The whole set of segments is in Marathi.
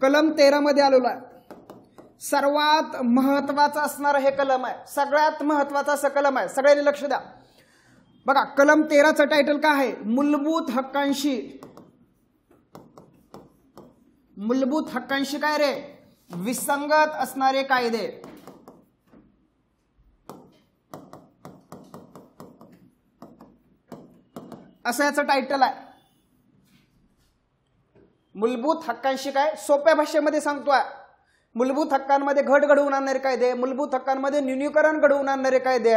कलम 13 मध्ये आलेलो आहे. सर्वात महत्वाचं असणारं हे कलम आहे, सगळ्यात महत्वाचं असं कलम आहे. सगळ्यांनी लक्ष द्या बघा. कलम 13चं टायटल काय आहे? मूलभूत हक्कांशी. मूलभूत हक्कांशी काय रे? विसंगत असणारे कायदे. असं याचं टायटल आहे. मूलभूत हक्कांशी काय? सोप्या भाषेमध्ये सांगतोय. मूलभूत हक्कांमध्ये घट घडवून आणणारे कायदे, मूलभूत हक्कांमध्ये न्यूनीकरण घडवून आणणारे कायदे.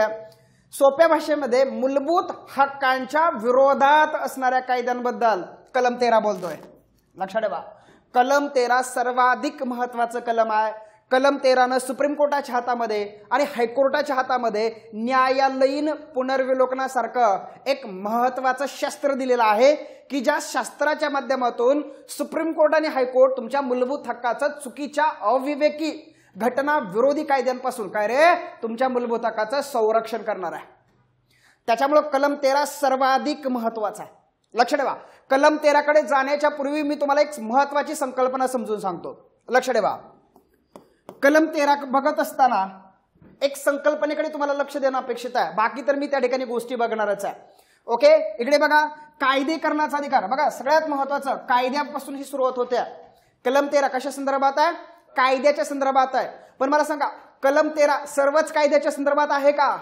सोप्या भाषेमध्ये मूलभूत हक्कांच्या विरोधात असणाऱ्या कायद्यांबद्दल कलम 13 बोलतोय. लक्षात ठेवा, कलम 13 सर्वाधिक महत्वाचं कलम आहे. कलम 13 सुप्रीम कोर्टाच्या हातामध्ये आणि हायकोर्टाच्या हातामध्ये न्यायालयीन पुनर्विलोकनासारखं एक महत्वाचं शस्त्र दिलेलं आहे की ज्या शस्त्राच्या माध्यमातून सुप्रीम कोर्ट आणि हायकोर्ट तुमच्या मूलभूत हक्काचं चुकीच्या अविवेकी घटना विरोधी कायद्यांपासून काय रे तुमच्या मूलभूत हक्काचं संरक्षण करणार आहे. त्याच्यामुळे कलम 13 सर्वाधिक महत्वाचा आहे. लक्ष ठेवा, कलम 13 कडे जाण्याच्या पूर्वी मी तुम्हाला एक महत्वाची संकल्पना समजून सांगतो. लक्ष ठेवा, कलम 13 बघत असताना एक संकल्पनेकडे तुम्हाला लक्ष देणं अपेक्षित आहे. बाकी तर मी त्या ठिकाणी गोष्टी बघणारच आहे. ओके, इकडे बघा, कायदे करण्याचा अधिकार. बघा, सगळ्यात महत्वाचं कायद्यापासून ही सुरुवात होते. कलम 13 कशा संदर्भात आहे? कायद्याच्या संदर्भात आहे. पण मला सांगा, कलम 13 सर्वच कायद्याच्या संदर्भात आहे का?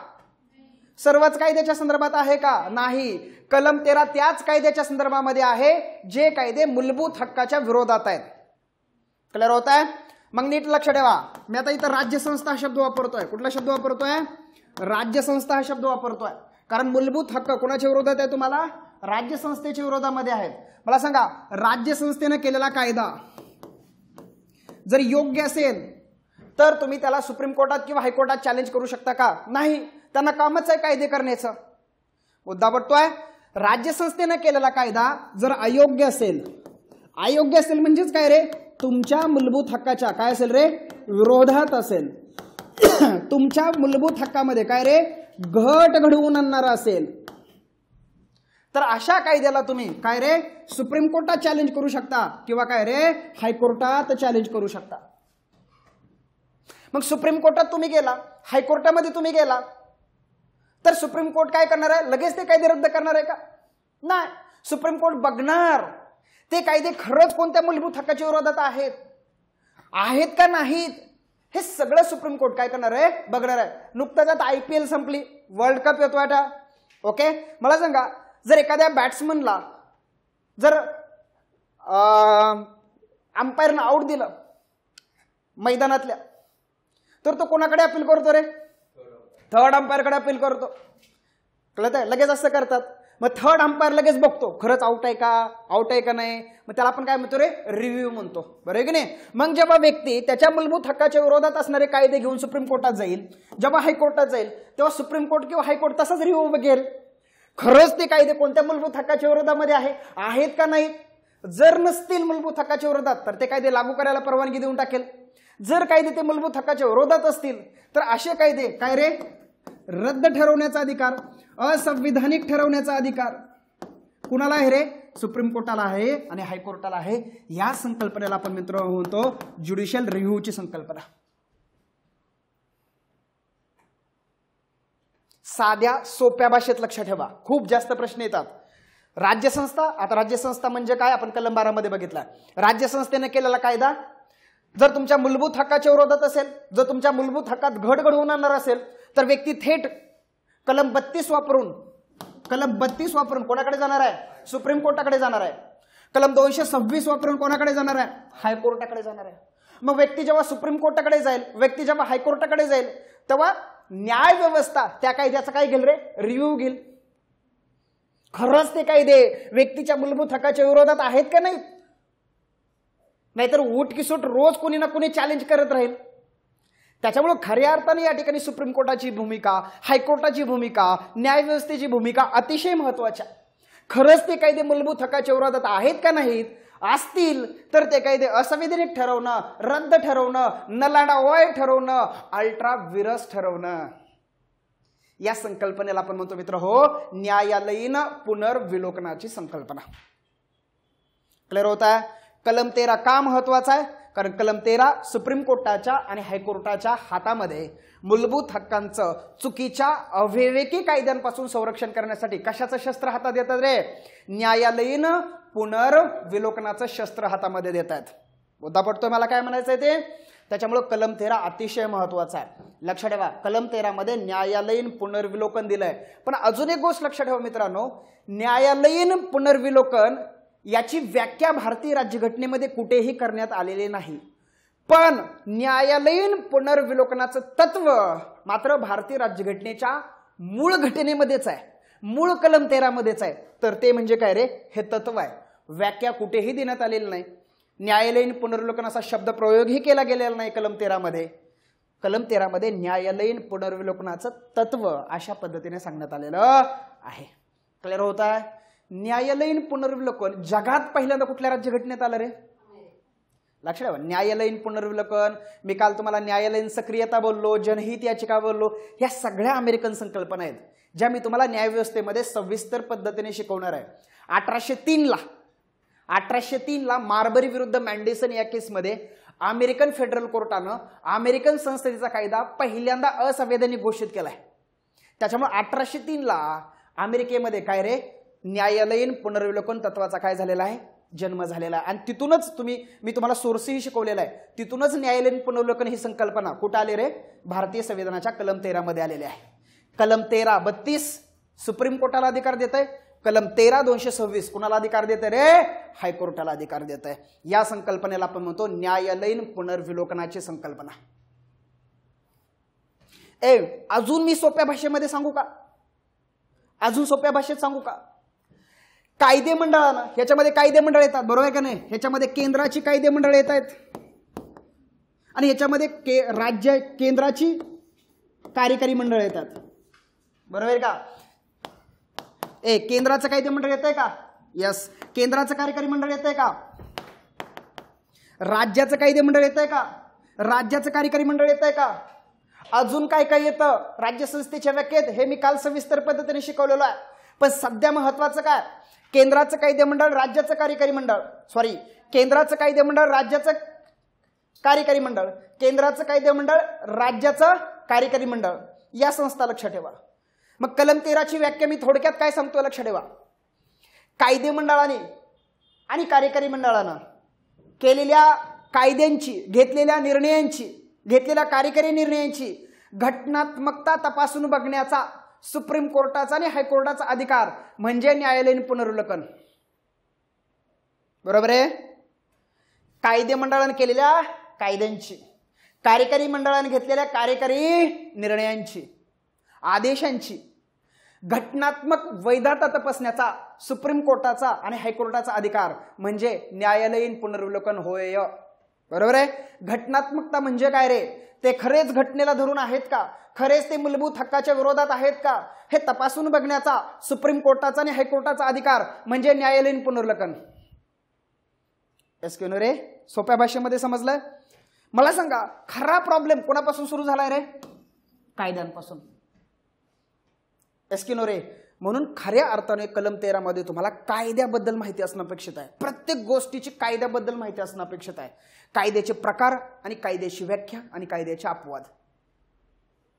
सर्वच कायद्याच्या संदर्भात आहे का? नाही. कलम 13 त्याच कायद्याच्या संदर्भामध्ये आहे जे कायदे मूलभूत हक्काच्या विरोधात आहेत. क्लिअर होत आहे? मग नीट लक्ष ठेवा, मी आता इथं राज्यसंस्था हा शब्द वापरतोय. कुठला शब्द वापरतोय? राज्यसंस्था हा शब्द वापरतोय. कारण मूलभूत हक्क कोणाच्या विरोधात आहे? तुम्हाला राज्यसंस्थेच्या विरोधामध्ये आहेत. मला सांगा, राज्यसंस्थेने केलेला कायदा जर योग्य असेल तर तुम्ही त्याला सुप्रीम कोर्टात किंवा हायकोर्टात चॅलेंज करू शकता का? नाही. त्यांना कामच आहे कायदे करण्याचं. मुद्दा पडतोय, राज्यसंस्थेने केलेला कायदा जर अयोग्य असेल, अयोग्य असेल म्हणजेच काय रे? तुमच्या मूलभूत हक्काच्या काय असेल रे? विरोधात असेल. तुमच्या मूलभूत हक्कामध्ये काय रे? घट घडवून आणणारा असेल, तर अशा कायद्याला तुम्ही काय रे? सुप्रीम कोर्टात चॅलेंज करू शकता किंवा काय रे? हायकोर्टात चॅलेंज करू शकता. मग सुप्रीम कोर्टात तुम्ही गेला, हायकोर्टामध्ये तुम्ही गेला, तर सुप्रीम कोर्ट काय करणार आहे? लगेच ते कायदे रद्द करणार आहे का? नाही. सुप्रीम कोर्ट बघणार ते कायदे खरंच कोणत्या मूलभूत हक्काच्या विरोधात आहेत का नाहीत, हे सगळं सुप्रीम कोर्ट काय करणार आहे? बघणार आहे. नुकताच आता IPL संपली, वर्ल्ड कप येतो आता. ओके, मला सांगा, जर एखाद्या बॅट्समनला जर अंपायरनं आउट दिलं मैदानातल्या, तर तो कोणाकडे अपील करतो रे? थर्ड अंपायरकडे अपील करतो. कळत आहे? लगेच असं करतात. मग थर्ड अंपायर लगेच बघतो खरंच आउट आहे का, आउट आहे का नाही. मग त्याला आपण काय म्हणतो रे? रिव्ह्यू म्हणतो. बरोबर आहे की नाही? मग जेव्हा व्यक्ती त्याच्या मूलभूत हक्काच्या विरोधात असणारे कायदे घेऊन सुप्रीम कोर्टात जाईल, जेव्हा हायकोर्टात जाईल, तेव्हा सुप्रीम कोर्ट किंवा हायकोर्ट तसाच रिव्ह्यू बघेल खरंच ते कायदे कोणत्या मूलभूत हक्काच्या विरोधामध्ये आहेत का नाहीत. जर नसतील मूलभूत हक्काच्या विरोधात तर ते कायदे लागू करायला परवानगी देऊन टाकेल. जर कायदे ते मूलभूत हक्काच्या विरोधात असतील तर असे कायदे काय रे? रद्द ठरवण्याचा अधिकार, असंविधानिक ठरवण्याचा अधिकार कुणाला आहे रे? सुप्रीम कोर्टाला आहे आणि हायकोर्टाला आहे. या संकल्पनेला आपण मित्र म्हणतो ज्युडिशियल रिव्ह्यूची संकल्पना. साध्या सोप्या भाषेत लक्ष ठेवा, खूप जास्त प्रश्न येतात. राज्यसंस्था, आता राज्यसंस्था म्हणजे काय आपण कलम 12 मध्ये बघितला. राज्यसंस्थेने केलेला कायदा जर तुमच्या मूलभूत हक्काच्या विरोधात असेल, जर तुमच्या मूलभूत हक्कात घट घडवून आणणार असेल, तर व्यक्ती थेट कलम 32 वापरून कोणाकडे जाणार आहे? सुप्रीम कोर्टाकडे जाणार आहे. कलम 226 वापरून कोणाकडे जाणार आहे? हायकोर्टाकडे जाणार आहे. मग व्यक्ती जेव्हा सुप्रीम कोर्टाकडे जाईल, व्यक्ती जेव्हा हायकोर्टाकडे जाईल, तेव्हा न्याय व्यवस्था त्या कायद्याचा काय घेईल रे? रिव्ह्यू घेईल. खरंच ते कायदे व्यक्तीच्या मूलभूत हक्काच्या विरोधात आहेत का नाही. नाहीतर उठ की सुट रोज कोणी ना कोणी चॅलेंज करत राहील. त्याच्यामुळे खऱ्या अर्थाने या ठिकाणी सुप्रीम कोर्टाची भूमिका, हायकोर्टाची भूमिका, न्यायव्यवस्थेची भूमिका अतिशय महत्वाची आहे. खरंच ते कायदे मूलभूत हक्काच्या विरोधात आहेत का नाहीत, असतील तर ते कायदे असंविधानिक ठरवणं, रद्द ठरवणं, नल अँड अवॉइड ठरवणं, अल्ट्रा विरस ठरवणं, या संकल्पनेला आपण म्हणतो मित्र हो न्यायालयीन पुनर्विलोकनाची संकल्पना. क्लिअर होत आहे? कलम 13 का महत्वाचा आहे? कारण कलम 13 सुप्रीम कोर्टाच्या आणि हायकोर्टाच्या हातामध्ये मूलभूत हक्कांचं चुकीच्या अविवेकी कायद्यांपासून संरक्षण करण्यासाठी कशाचं शस्त्र हातात येतात रे? न्यायालयीन पुनर्विलोकनाचं शस्त्र हातामध्ये देत आहेत. मुद्दा पडतोय मला काय म्हणायचंय ते? त्याच्यामुळे कलम 13 अतिशय महत्वाचा आहे. लक्षात ठेवा, कलम 13 मध्ये न्यायालयीन पुनर्विलोकन दिलंय. पण अजून एक गोष्ट लक्षात ठेवा मित्रांनो, न्यायालयीन पुनर्विलोकन याची व्याख्या भारतीय राज्यघटनेमध्ये कुठेही करण्यात आलेली नाही. पण न्यायालयीन पुनर्विलोकनाचं तत्व मात्र भारतीय राज्यघटनेच्या मूळ घटनेमध्येच आहे, मूळ कलम 13 मध्येच आहे. तर ते म्हणजे काय रे? हे तत्व आहे. व्याख्या कुठेही देण्यात आलेली नाही. न्यायालयीन पुनर्विलोकन असा शब्द प्रयोगही केला गेलेला नाही कलम 13 मध्ये. कलम 13 मध्ये न्यायालयीन पुनर्विलोकनाचं तत्व अशा पद्धतीने सांगण्यात आलेलं आहे. क्लिअर होत आहे? न्यायालयीन पुनर्विलोकन जगात पहिल्यांदा कुठल्या राज्यघटनेत आलं रे? लक्षात ठेवा, न्यायालयीन पुनर्विलोकन, मी काल तुम्हाला न्यायालयीन सक्रियता बोललो, जनहित याचिका बोललो, ह्या सगळ्या अमेरिकन संकल्पना आहेत ज्या मी तुम्हाला न्यायव्यवस्थेमध्ये सविस्तर पद्धतीने शिकवणार आहे. 1803 ला मार्बरी विरुद्ध मॅन्डेसन या केसमध्ये अमेरिकन फेडरल कोर्टानं अमेरिकन संसदेचा कायदा पहिल्यांदा असंवैधानिक घोषित केलाय. त्याच्यामुळे 1803 ला अमेरिकेमध्ये काय रे? न्यायालयीन पुनर्विलोकन तत्वाचा काय झालेला आहे? जन्म झालेला आहे. आणि तिथूनच मी तुम्हाला सोर्सही शिकवलेला आहे. तिथूनच न्यायालयीन पुनर्विलोकन ही संकल्पना कुठं आली रे? भारतीय संविधानाच्या कलम 13 मध्ये आलेली आहे. कलम 13-32 सुप्रीम कोर्टाला अधिकार देत आहे. कलम 13-226 कुणाला अधिकार देत आहे रे? हायकोर्टाला अधिकार देत आहे. या संकल्पनेला आपण म्हणतो न्यायालयीन पुनर्विलोकनाची संकल्पना. अजून मी सोप्या भाषेमध्ये सांगू का? अजून सोप्या भाषेत सांगू का? कायदे मंडळानं, ह्याच्यामध्ये कायदे मंडळ येतात, बरोबर आहे का नाही? ह्याच्यामध्ये केंद्राची कायदे मंडळ येत आहेत आणि ह्याच्यामध्ये राज्य केंद्राची कार्यकारी मंडळ येतात, बरोबर आहे का? केंद्राचं कायदे मंडळ येतंय का? यस. केंद्राचं कार्यकारी मंडळ येतंय का? राज्याचं कायदे मंडळ येतंय का? राज्याचं कार्यकारी मंडळ येतंय का? अजून काय काय येतं राज्य संस्थेच्या व्याख्येत हे मी काल सविस्तर पद्धतीने शिकवलेलं आहे. पण सध्या महत्वाचं काय? केंद्राचं कायदे मंडळ, राज्याचं कार्यकारी मंडळ, केंद्राचं कायदे मंडळ, राज्याचं कार्यकारी मंडळ, केंद्राचं कायदे मंडळ, राज्याचं कार्यकारी मंडळ, या संस्था लक्षात ठेवा. मग कलम 13ची व्याख्या मी थोडक्यात काय सांगतो लक्षात ठेवा. कायदे मंडळाने आणि कार्यकारी मंडळानं केलेल्या कायद्यांची, घेतलेल्या कार्यकारी निर्णयांची घटनात्मकता तपासून बघण्याचा सुप्रीम कोर्टाचा आणि हायकोर्टाचा अधिकार म्हणजे न्यायालयीन पुनर्विलोकन, बरोबर आहे? कायदे मंडळाने केलेल्या कायद्यांची, कार्यकारी मंडळाने घेतलेल्या कार्यकारी निर्णयांची, आदेशांची घटनात्मक वैधता तपासण्याचा सुप्रीम कोर्टाचा आणि हायकोर्टाचा अधिकार म्हणजे न्यायालयीन पुनर्विलोकन होय, बरोबर आहे? घटनात्मकता म्हणजे काय रे? ते खरेच घटनेला धरून आहेत का? खरेच ते मूलभूत हक्काच्या विरोधात आहेत का? हे तपासून बघण्याचा सुप्रीम कोर्टाचा आणि हायकोर्टाचा अधिकार म्हणजे न्यायालयीन पुनर्विलोकन. एस रे, सोप्या भाषेमध्ये समजलं? मला सांगा, खरा प्रॉब्लेम कोणापासून सुरू झालाय रे? कायद्यांपासून. एस रे, म्हणून खऱ्या अर्थाने कलम 13 मध्ये तुम्हाला कायद्याबद्दल माहिती असणं अपेक्षित आहे. प्रत्येक गोष्टीची कायद्याबद्दल माहिती असणं अपेक्षित आहे. कायद्याचे प्रकार आणि कायद्याची व्याख्या आणि कायद्याचे अपवाद.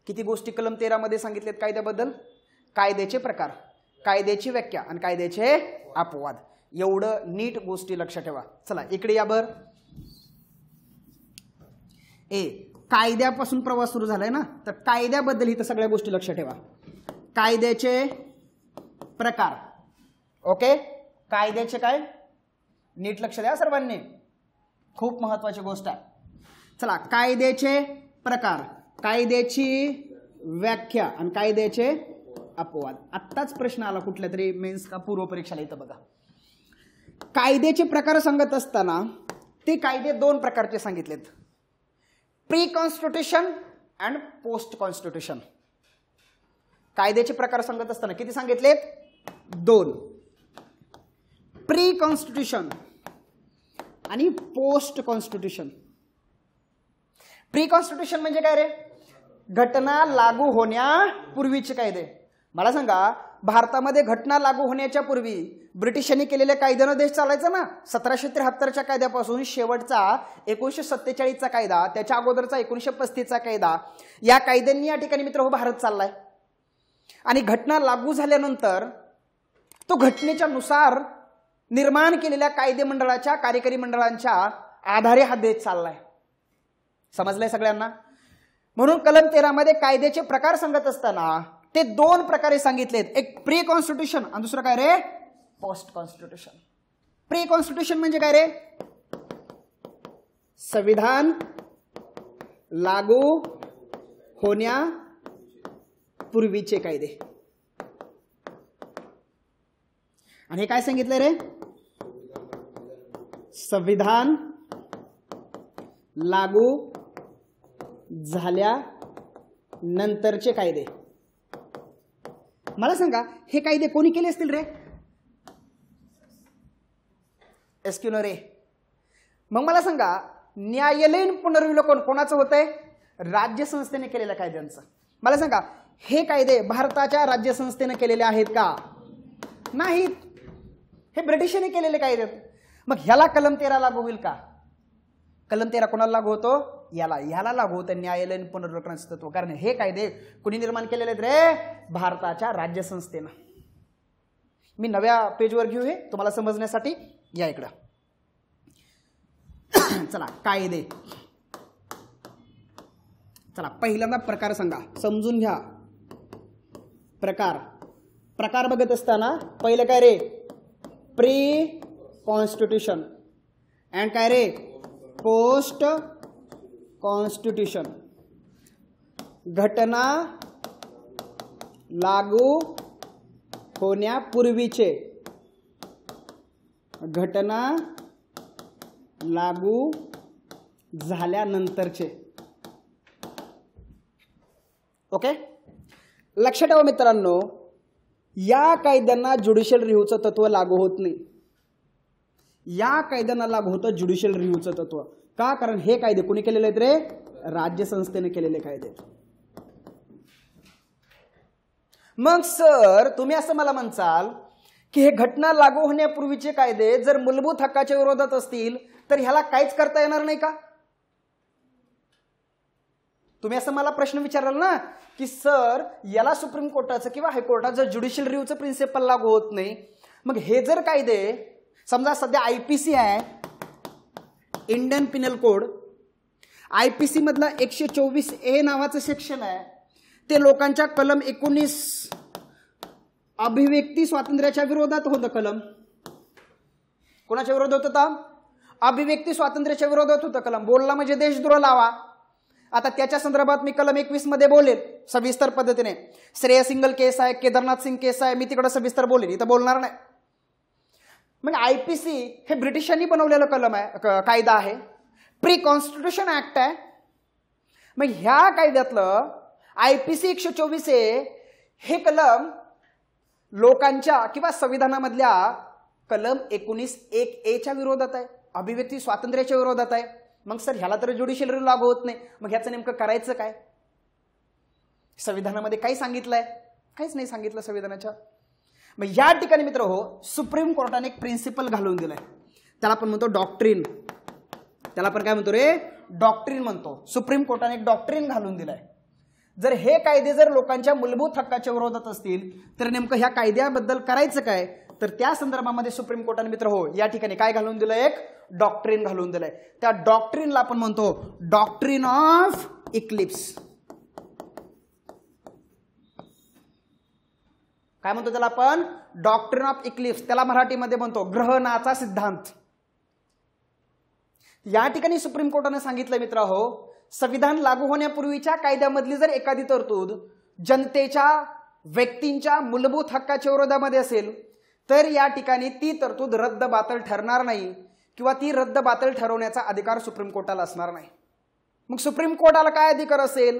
किती गोष्टी कलम 13 मध्ये सांगितलेत कायद्याबद्दल? कायद्याचे प्रकार, कायद्याची व्याख्या आणि कायद्याचे अपवाद. एवढं नीट गोष्टी लक्षात ठेवा. चला इकडे या बर. कायद्यापासून प्रवास सुरू झालाय ना, तर कायद्याबद्दल इथं सगळ्या गोष्टी लक्षात ठेवा. कायद्याचे प्रकार, ओके? कायद्याचे काय? नीट लक्ष द्या सर्वांनी, खूप महत्वाची गोष्ट आहे. चला, कायद्याचे प्रकार, कायद्याची व्याख्या आणि कायद्याचे अपवाद. आत्ताच प्रश्न आला कुठल्या तरी मेन्स का पूर्व परीक्षेला, इथं बघा. कायद्याचे प्रकार सांगत असताना ते कायदे दोन प्रकारचे सांगितलेत, pre constitution and post constitution. कायद्याचे प्रकार सांगत असताना किती सांगितलेत? दोन. प्री कॉन्स्टिट्यूशन आणि पोस्ट कॉन्स्टिट्यूशन. प्री कॉन्स्टिट्यूशन म्हणजे काय रे? घटना लागू होण्यापूर्वीचे कायदे. मला सांगा, भारतामध्ये घटना लागू होण्याच्या पूर्वी ब्रिटिशांनी केलेल्या कायद्यानं देश चालायचा ना. 1773च्या कायद्यापासून शेवटचा 1947चा कायदा, त्याच्या अगोदरचा 1935चा कायदा, या कायद्यांनी या ठिकाणी मित्र हो भारत चाललाय. आणि घटना लागू झाल्यानंतर तो घटनेच्या नुसार निर्माण केलेल्या कायदे मंडळाच्या कार्यकारी मंडळांच्या आधारे हा देश चाललाय. समजलंय सगळ्यांना. म्हणून कलम 13 मध्ये कायद्याचे प्रकार सांगत असताना ते दोन प्रकारे सांगितलेत, एक प्री कॉन्स्टिट्यूशन आणि दुसरं काय रे, पोस्ट कॉन्स्टिट्यूशन. प्री कॉन्स्टिट्यूशन म्हणजे काय रे, संविधान लागू होण्यापूर्वीचे कायदे. आणि हे काय सांगितलं रे, संविधान लागू झाल्यानंतरचे कायदे. मला सांगा हे कायदे कोणी केले असतील रे, एस्क्युनो रे. मग मला सांगा न्यायालयीन पुनर्विलोकन कोणाचं होतंय, राज्यसंस्थेने केलेल्या कायद्यांचं. मला सांगा हे कायदे भारताच्या राज्यसंस्थेने केलेले आहेत का, नाहीत, हे ब्रिटिशांनी केलेले कायदे. मग ह्याला कलम 13 लागू होईल का, कलम 13 कोणाला लागू होतो, ह्याला लागू होतं न्यायालयीन पुनर्विलोकनाचं तत्व. कारण हे कायदे कुणी निर्माण केलेले आहेत रे, भारताच्या राज्यसंस्थेनं. मी नव्या पेजवर घेऊ हे तुम्हाला समजण्यासाठी. या इकडं चला कायदे. चला पहिल्यांदा प्रकार सांगा, समजून घ्या. प्रकार बघत असताना पहिलं काय रे, प्री कॉन्स्टिट्यूशन अँड काय रे, पोस्ट कॉन्स्टिट्यूशन. घटना लागू होण्यापूर्वीचे, घटना लागू झाल्यानंतरचे. ओके, लक्षात ठेवा मित्रांनो, या कायद्यांना ज्युडिशियल रिव्ह्यूचं तत्व लागू होत नाही. या कायद्यांना लागू होतं ज्युडिशियल रिव्ह्यूचं तत्व. का, कारण हे कायदे कोणी केलेले आहेत रे, राज्यसंस्थेने केलेले कायदे. मग सर तुम्ही असं मला म्हणसाल की हे घटना लागू होण्यापूर्वीचे कायदे जर मूलभूत हक्काच्या विरोधात असतील तर ह्याला काहीच करता येणार नाही का. तुम्ही असं मला प्रश्न विचाराल ना की सर याला सुप्रीम कोर्टाचं किंवा हायकोर्टाचं ज्युडिशियल रिव्ह्यूचं प्रिन्सिपल लागू होत नाही, मग हे जर कायदे समजा सध्या IPC आहे, इंडियन पिनल कोड, IPC मधलं 124A नावाचं सेक्शन आहे, ते लोकांच्या कलम 19 अभिव्यक्ती स्वातंत्र्याच्या विरोधात होतं. कलम कोणाच्या विरोधात होता, अभिव्यक्ती स्वातंत्र्याच्या विरोधात होतं कलम. बोलला म्हणजे देशद्रोह लावा. आता त्याच्या संदर्भात मी कलम 21 मध्ये बोलेल सविस्तर पद्धतीने. श्रेय सिंगल केस आहे, केदारनाथ सिंग केस आहे, मी तिकडे सविस्तर बोलेन, इथं बोलणार नाही. मग IPC हे ब्रिटिशांनी बनवलेलं कलम आहे, कायदा आहे, प्री कॉन्स्टिट्यूशन ऍक्ट आहे. मग ह्या कायद्यातलं IPC 124A हे कलम लोकांच्या किंवा संविधानामधल्या कलम 19(1)A च्या विरोधात आहे, अभिव्यक्ती स्वातंत्र्याच्या विरोधात आहे. मग सर ह्याला तर ज्युडिशियल रिव्ह्यू लागू होत नाही, मग ह्याचं नेमकं करायचं काय. संविधानामध्ये काही सांगितलंय, काहीच नाही सांगितलं संविधानाच्या. मग या ठिकाणी मित्र हो सुप्रीम कोर्टाने एक प्रिन्सिपल घालून दिलाय, त्याला आपण म्हणतो डॉक्ट्रिन. त्याला आपण काय म्हणतो रे, डॉक्ट्रिन म्हणतो. सुप्रीम कोर्टाने एक डॉक्ट्रिन घालून दिलाय. जर हे कायदे जर लोकांच्या मूलभूत हक्काच्या विरोधात असतील तर नेमकं ह्या कायद्याबद्दल करायचं काय, तर त्या संदर्भामध्ये सुप्रीम कोर्टाने मित्र हो या ठिकाणी काय घालून दिलंय, एक डॉक्ट्रिन घालून दिलंय. त्या डॉक्ट्रिनला आपण म्हणतो डॉक्ट्रिन ऑफ इक्लिप्स. काय म्हणतो त्याला आपण, डॉक्ट्रिन ऑफ इक्लिप्स. त्याला मराठीमध्ये म्हणतो ग्रहणाचा सिद्धांत. या ठिकाणी सुप्रीम कोर्टाने सांगितलं मित्र हो, संविधान लागू होण्यापूर्वीच्या कायद्यामधली जर एखादी तरतूद जनतेच्या व्यक्तींच्या मूलभूत हक्काच्या विरोधामध्ये असेल तर या ठिकाणी ती तरतूद रद्द बातल ठरणार नाही किंवा ती रद्द बातल ठरवण्याचा अधिकार सुप्रीम कोर्टाला असणार नाही. मग सुप्रीम कोर्टाला काय अधिकार असेल,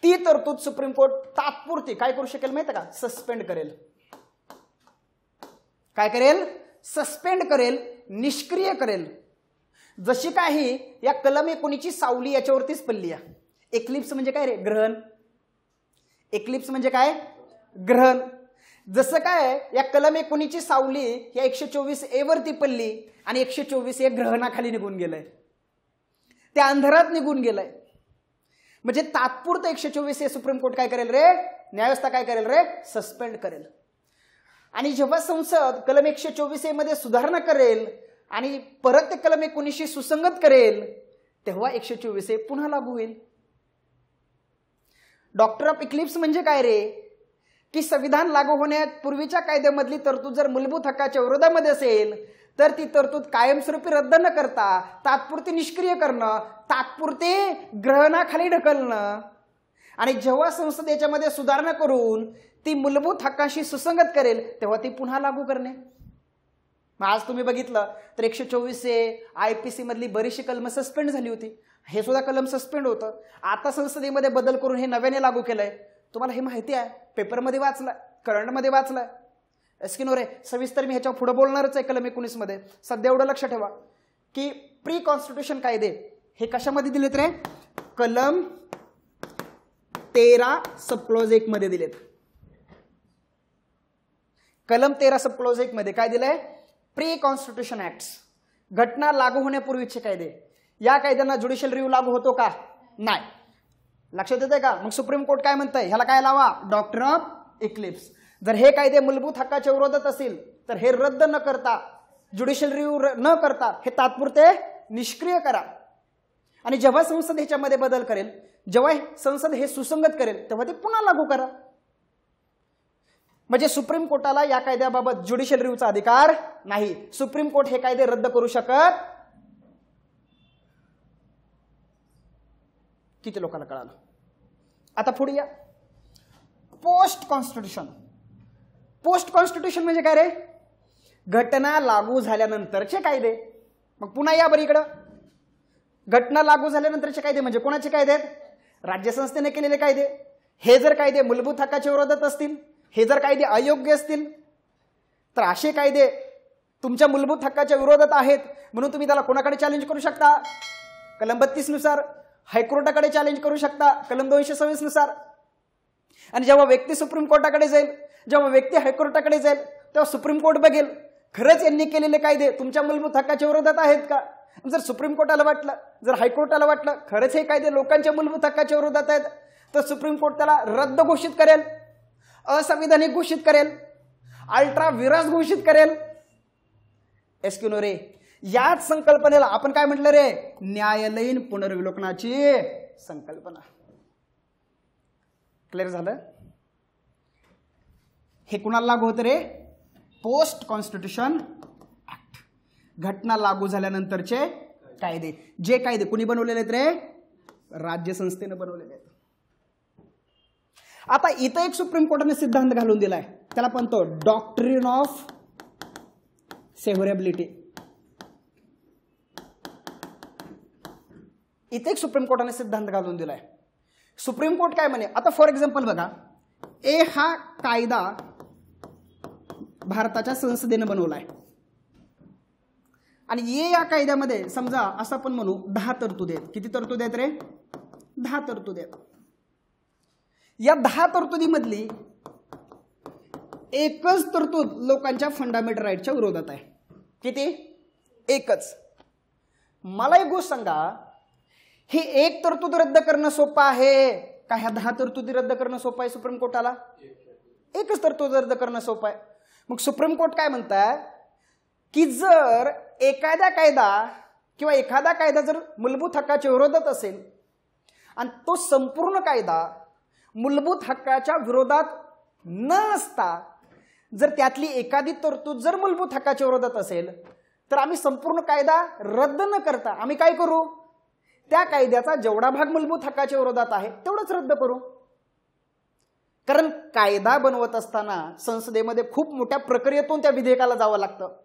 ती तरतूद सुप्रीम कोर्ट तात्पुरती काय करू शकेल माहिती का, सस्पेंड करेल. काय करेल, सस्पेंड करेल, निष्क्रिय करेल. जशी काही या कलम 19ची सावली याच्यावरतीच पडली आहे. एक्लिप्स म्हणजे काय रे, ग्रहण. एक्लिप्स म्हणजे काय, ग्रहण. जसं काय या कलम 19ची सावली या 124A वरती पडली आणि 124A ग्रहणाखाली निघून गेलंय, त्या अंधारात निघून गेलंय. म्हणजे तात्पुरतं 124A सुप्रीम कोर्ट काय करेल रे, न्यायव्यवस्था काय करेल रे, सस्पेंड करेल. आणि जेव्हा संसद कलम 124A मध्ये सुधारणा करेल आणि परत ते कलम 19शी सुसंगत करेल, तेव्हा 124A पुन्हा लागू होईल. डॉक्टर ऑफ इक्लिप्स म्हणजे काय रे, की संविधान लागू होण्यापूर्वीच्या कायद्यामधली तरतूद जर मूलभूत हक्काच्या विरोधामध्ये असेल तर ती तरतूद कायमस्वरूपी रद्द न करता तात्पुरती निष्क्रिय करणं, तात्पुरते ग्रहणाखाली ढकलणं, आणि जेव्हा संसद याच्यामध्ये सुधारणा करून ती मूलभूत हक्कांशी सुसंगत करेल तेव्हा ती पुन्हा लागू करणे. आज तुम्ही बघितलं तर 124A IPC मधली बरीचशी कलम सस्पेंड झाली होती, हे सुद्धा कलम सस्पेंड होतं. आता संसदेमध्ये बदल करून हे नव्याने लागू केलंय. तुम्हाला हे माहिती आहे, पेपरमध्ये वाचलं, करंटमध्ये वाचलंय. एस्किनोरे सविस्तर मी ह्याच्यावर पुढे बोलणारच आहे कलम 19 मध्ये. सध्या एवढं लक्ष ठेवा की प्री कॉन्स्टिट्यूशन कायदे हे कशामध्ये दिलेत रे, कलम 13 सब क्लॉज 1 मध्ये दिलेत. कलम 13 सब क्लॉज 1 मध्ये काय दिलंय, प्री कॉन्स्टिट्यूशन ऍक्ट्स, घटना लागू होण्यापूर्वीचे कायदे. या कायद्यांना ज्युडिशियल रिव्ह्यू लागू होतो का, नाही. लक्षात येते का. मग सुप्रीम कोर्ट काय म्हणतंय, ह्याला काय लावा, डॉक्टर ऑफ इक्लिप्स. जर हे कायदे मूलभूत हक्काच्या विरोधात असेल तर हे रद्द न करता, ज्युडिशियल रिव्ह्यू न करता हे तात्पुरते निष्क्रिय करा. आणि जेव्हा संसद ह्याच्यामध्ये बदल करेल, जेव्हा संसद हे सुसंगत करेल तेव्हा ते पुन्हा लागू करा. म्हणजे सुप्रीम कोर्टाला या कायद्याबाबत ज्युडिशियल रिव्ह्यूचा अधिकार नाही. सुप्रीम कोर्ट हे कायदे रद्द करू शकत. किती लोकांना कळालं. आता पुढे या, पोस्ट कॉन्स्टिट्यूशन. पोस्ट कॉन्स्टिट्यूशन म्हणजे काय रे, घटना लागू झाल्यानंतरचे कायदे. मग पुन्हा या बरं इकडं, घटना लागू झाल्यानंतरचे कायदे म्हणजे कोणाचे कायदे आहेत, राज्यसंस्थेने केलेले कायदे. हे जर कायदे मूलभूत हक्काच्या विरोधात असतील, हे जर कायदे अयोग्य असतील तर असे कायदे तुमच्या मूलभूत हक्काच्या विरोधात आहेत म्हणून तुम्ही त्याला कोणाकडे चॅलेंज करू शकता, कलम 32 नुसार. हायकोर्टाकडे चॅलेंज करू शकता कलम 226 नुसार. आणि जेव्हा व्यक्ती सुप्रीम कोर्टाकडे जाईल, जेव्हा व्यक्ती हायकोर्टाकडे जाईल तेव्हा सुप्रीम कोर्ट बघेल खरंच यांनी केलेले कायदे तुमच्या मूलभूत हक्काच्या विरोधात आहेत का. जर सुप्रीम कोर्टाला वाटलं, जर हायकोर्टाला वाटलं खरंच हे कायदे लोकांच्या मूलभूत हक्काच्या विरोधात आहेत तर सुप्रीम कोर्ट त्याला रद्द घोषित करेल, असंविधानिक घोषित करेल, अल्ट्रा विरास घोषित करेल. एस्किनोरे याच संकल्पनेला आपण काय म्हटलं रे, न्यायालयीन पुनर्विलोकनाची संकल्पना. क्लिअर झालं. हे कुणाला लागू होतं रे, पोस्ट कॉन्स्टिट्यूशन ऍक्ट. घटना लागू झाल्यानंतरचे कायदे. जे कायदे कुणी बनवलेले आहेत रे, राज्यसंस्थेने बनवलेले आहेत. आता इथं एक सुप्रीम कोर्टाने सिद्धांत घालून दिलाय, त्याला म्हणतो डॉक्ट्रिन ऑफ सेव्हरेबिलिटी. इथे एक सुप्रीम कोर्टाने सिद्धांत घालून दिलाय. सुप्रीम कोर्ट काय म्हणे, आता फॉर एक्झाम्पल बघा, ए हा कायदा भारताच्या संसदेने बनवलाय आणि ए या कायद्यामध्ये समजा असं आपण म्हणू 10 तरतुदी आहेत. किती तरतुदी आहेत रे, 10 तरतुदी आहेत. या 10 तरतुदीमधली एकच तरतूद लोकांच्या फंडामेंटल राईटच्या विरोधात आहे. किती, एकच. मला एक गोष्ट सांगा, ही एक तरतूद रद्द करणं सोपं आहे का ह्या 10 तरतुदी रद्द करणं सोपं आहे सुप्रीम कोर्टाला? एकच तरतूद रद्द करणं सोपं आहे. मग सुप्रीम कोर्ट काय म्हणतात की जर एखादा कायदा किंवा एखादा कायदा जर मूलभूत हक्काच्या विरोधात असेल आणि तो संपूर्ण कायदा मूलभूत हक्काच्या विरोधात न असता जर त्यातली एखादी तरतूद जर मूलभूत हक्काच्या विरोधात असेल तर आम्ही संपूर्ण कायदा रद्द न करता आम्ही काय करू, त्या कायद्याचा जेवढा भाग मूलभूत हक्काच्या विरोधात आहे तेवढंच रद्द करू. कारण कायदा बनवत असताना संसदेमध्ये खूप मोठ्या प्रक्रियेतून त्या विधेयकाला जावं लागतं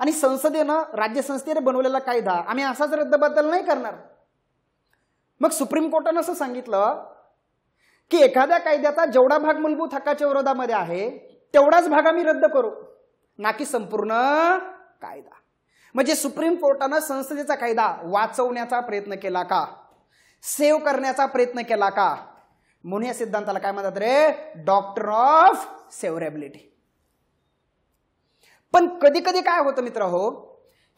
आणि संसदेनं राज्यसंस्थेने बनवलेला कायदा आम्ही असाच रद्दबद्दल नाही करणार. मग सुप्रीम कोर्टानं असं सांगितलं की एखाद्या कायद्याचा जेवढा भाग मूलभूत हक्काच्या विरोधामध्ये आहे तेवढाच भाग आम्ही रद्द करू, ना की संपूर्ण कायदा. म्हणजे सुप्रीम कोर्टानं संसदेचा कायदा वाचवण्याचा प्रयत्न केला का, सेव्ह करण्याचा प्रयत्न केला का? म्हणून या सिद्धांताला काय म्हणतात रे, डॉक्ट्रिन ऑफ सेव्हरेबिलिटी. पण कधी कधी काय होतं मित्र हो,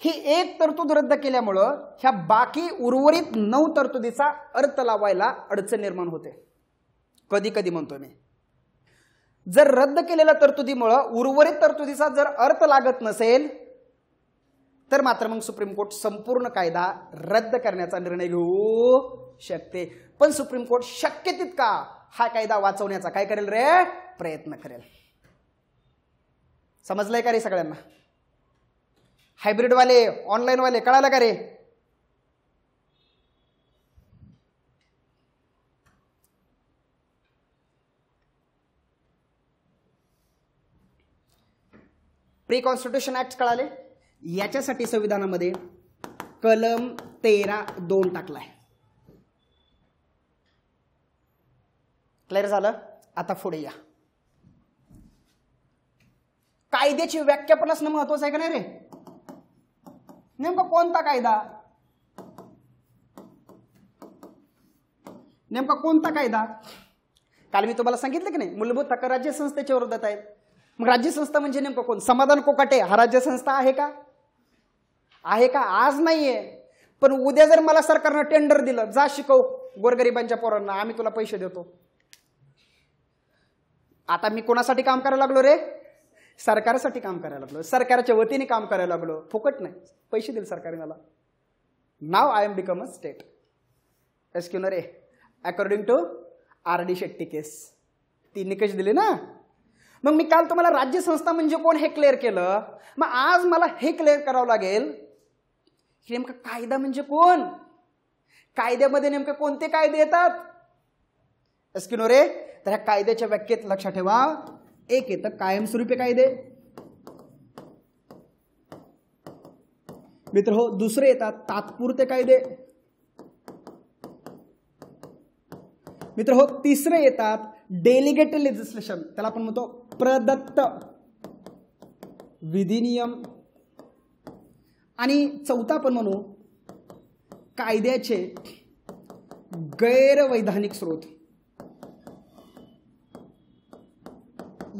ही एक तरतूद रद्द केल्यामुळं ह्या बाकी उर्वरित 9 तरतुदीचा अर्थ लावायला अडचण निर्माण होते. कधी कधी म्हणतो मी, जर रद्द केलेल्या तरतुदीमुळं उर्वरित तरतुदीचा जर अर्थ लागत नसेल तर मात्र मग सुप्रीम कोर्ट संपूर्ण कायदा रद्द करण्याचा निर्णय घेऊ शकते. पण सुप्रीम कोर्ट शक्य तितका हा कायदा वाचवण्याचा काय करेल रे, प्रयत्न करेल. समजलंय का रे सगळ्यांना? हायब्रिड वाले, ऑनलाईन वाले, कळालं का रे? प्री कॉन्स्टिट्यूशन ऍक्ट कळाले? याच्यासाठी संविधानामध्ये कलम 13(2) टाकलाय. क्लिअर झालं? आता पुढे या. कायद्याची व्याख्या पण असणं महत्वाचं आहे का नाही रे? नेमका कोणता कायदा, नेमका कोणता कायदा? काल मी तुम्हाला सांगितलं की नाही, मूलभूत हक्क राज्य संस्थेच्या विरोधात आहेत. मग राज्य संस्था म्हणजे नेमकं कोण? समाधान कोकाटे हा राज्य संस्था आहे का? आहे का? आज नाहीये. पण उद्या जर मला सरकारनं टेंडर दिलं, जा शिकव गोरगरिबांच्या पोरांना, आम्ही तुला पैसे देतो. आता मी कोणासाठी काम करायला लागलो रे? सरकारसाठी काम करायला लागलो, सरकारच्या वतीने काम करायला लागलो. फुकट नाही, पैसे दिले सरकारने मला. नाव I am become a state. एसक्यू रे, according to RD Shetty case. 3 निकष दिले ना. मग मी काल तुम्हाला राज्य संस्था म्हणजे कोण हे क्लिअर केलं. मग आज मला हे क्लिअर करावं लागेल की नेमका कायदा म्हणजे कोण, कायद्यामध्ये नेमके कोणते कायदे येतात. एसक्यू रे, तर ह्या कायद्याच्या व्याख्येत लक्षात ठेवा, एक येतं कायमस्वरूपी कायदे मित्र हो, दुसरे येतात तात्पुरते कायदे मित्र हो, तिसरे येतात डेलिगेटेड लेजिस्लेशन, त्याला आपण म्हणतो प्रदत्त विधिनियम, आणि चौथा आपण म्हणू कायद्याचे गैरवैधानिक स्रोत.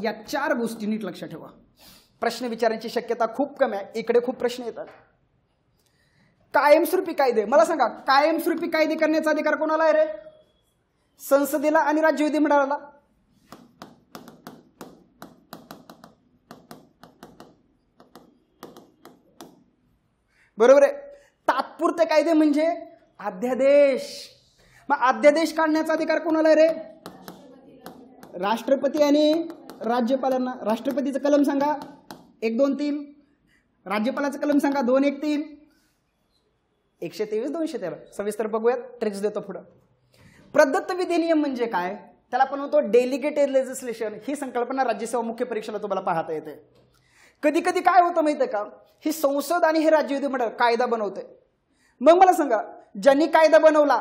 या 4 गोष्टी नीट लक्षात ठेवा. प्रश्न विचारण्याची शक्यता खूप कमी आहे, इकडे खूप प्रश्न येतात. कायमस्वरूपी कायदे, मला सांगा कायमस्वरूपी कायदे करण्याचा अधिकार कोणाला आहे रे? संसदेला आणि राज्य विधिमंडळाला. बरोबर आहे. तात्पुरते कायदे म्हणजे अध्यादेश. मग अध्यादेश काढण्याचा अधिकार कोणाला आहे रे? राष्ट्रपती आणि राज्यपालांना. राष्ट्रपतीचं कलम सांगा 1, 2, 3. राज्यपालाचं कलम सांगा 2, 1, 3. 123, 213. सविस्तर बघूयात, ट्रिक्स देतो पुढं. प्रदत्त विधिनियम म्हणजे काय? त्याला आपण म्हणतो डेलिगेटेड लेजिस्लेशन. ही संकल्पना राज्यसेवा मुख्य परीक्षेला तुम्हाला पाहता येते. कधी कधी काय होतं माहिती आहे का, ही संसद आणि हे राज्य विधिमंडळ कायदा बनवते. मग मला सांगा, ज्यांनी कायदा बनवला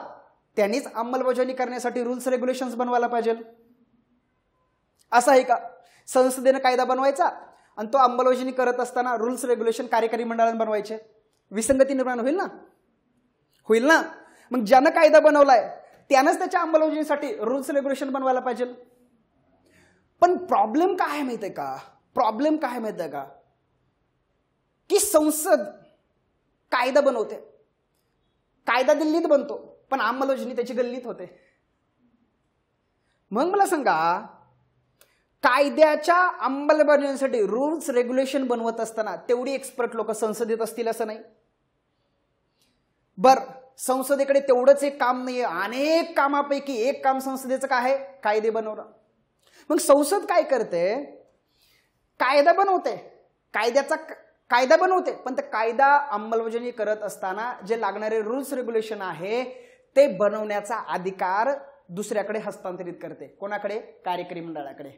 त्यांनीच अंमलबजावणी करण्यासाठी रूल्स रेग्युलेशन्स बनवायला पाहिजे, असं आहे का? संसदेने कायदा बनवायचा आणि तो अंमलबजावणी करत असताना रूल्स रेग्युलेशन कार्यकारी मंडळाने बनवायचे, विसंगती निर्माण होईल ना? होईल ना? मग ज्यानं कायदा बनवलाय त्यानंच त्याच्या अंमलबजावणीसाठी रूल्स रेग्युलेशन बनवायला पाहिजे. पण प्रॉब्लेम काय आहे माहिती आहे का? प्रॉब्लेम काय माहिती आहे का, की संसद कायदा बनवते, कायदा दिल्लीत बनतो, पण अंमलबजावणी त्याची गल्लीत होते. मग मला सांगा, कायद्याच्या अंमलबजावणीसाठी रूल्स रेग्युलेशन बनवत असताना तेवढी एक्सपर्ट लोक संसदेत असतील असं नाही. बर, संसदेकडे तेवढंच एक काम नाहीये, अनेक कामापैकी एक काम संसदेचं काय आहे? कायदे बनवणं. मग संसद काय करते? कायदा बनवते, कायदा बनवते, पण ते कायदा अंमलबजावणी करत असताना जे लागणारे रूल्स रेग्युलेशन आहे ते बनवण्याचा अधिकार दुसऱ्याकडे हस्तांतरित करते. कोणाकडे? कार्यकारी मंडळाकडे.